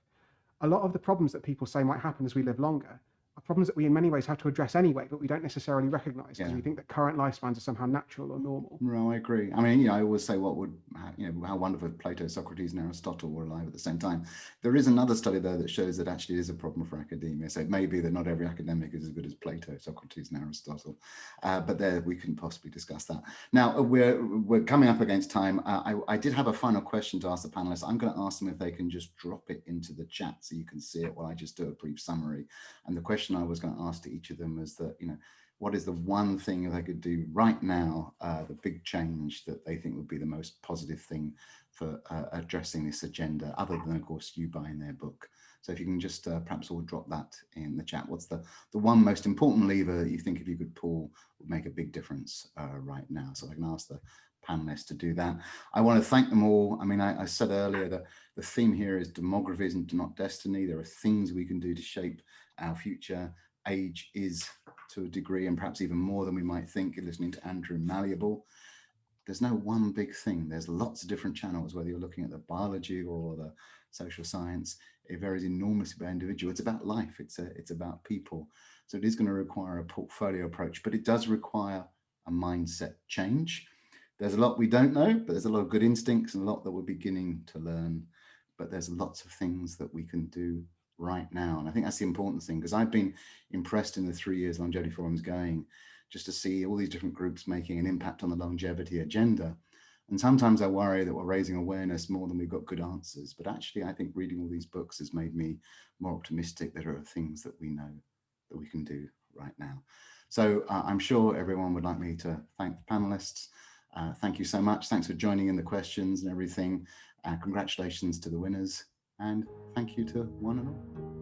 a lot of the problems that people say might happen as we live longer are problems that we in many ways have to address anyway, but we don't necessarily recognize because we think that current lifespans are somehow natural or normal. No, I agree. I mean, I always say how wonderful if Plato, Socrates, and Aristotle were alive at the same time. There is another study, though, that shows that actually it is a problem for academia. So it may be that not every academic is as good as Plato, Socrates, and Aristotle. But there, we couldn't possibly discuss that. Now, we're coming up against time. I did have a final question to ask the panelists. I'm going to ask them if they can just drop it into the chat so you can see it while I just do a brief summary. And the question I was going to ask to each of them is that, what is the one thing they could do right now, the big change that they think would be the most positive thing for addressing this agenda, other than, of course, you buying their book? So if you can just perhaps all drop that in the chat. What's the one most important lever that you think if you could pull would make a big difference right now? So I can ask the panelists to do that. I want to thank them all. I mean, I said earlier that the theme here is demography isn't not destiny. There are things we can do to shape our future. Age is, to a degree, and perhaps even more than we might think, listening to Andrew, malleable. There's no one big thing. There's lots of different channels, whether you're looking at the biology or the social science. It varies enormously by individual. It's about life. It's about people. So it is going to require a portfolio approach, but it does require a mindset change. There's a lot we don't know, but there's a lot of good instincts and a lot that we're beginning to learn. But there's lots of things that we can do right now. And I think that's the important thing, because I've been impressed in the 3 years Longevity Forum's going, just to see all these different groups making an impact on the longevity agenda. And sometimes I worry that we're raising awareness more than we've got good answers. But actually, I think reading all these books has made me more optimistic that there are things that we know that we can do right now. So I'm sure everyone would like me to thank the panelists. Thank you so much. Thanks for joining in the questions and everything. Congratulations to the winners. And thank you to one and all.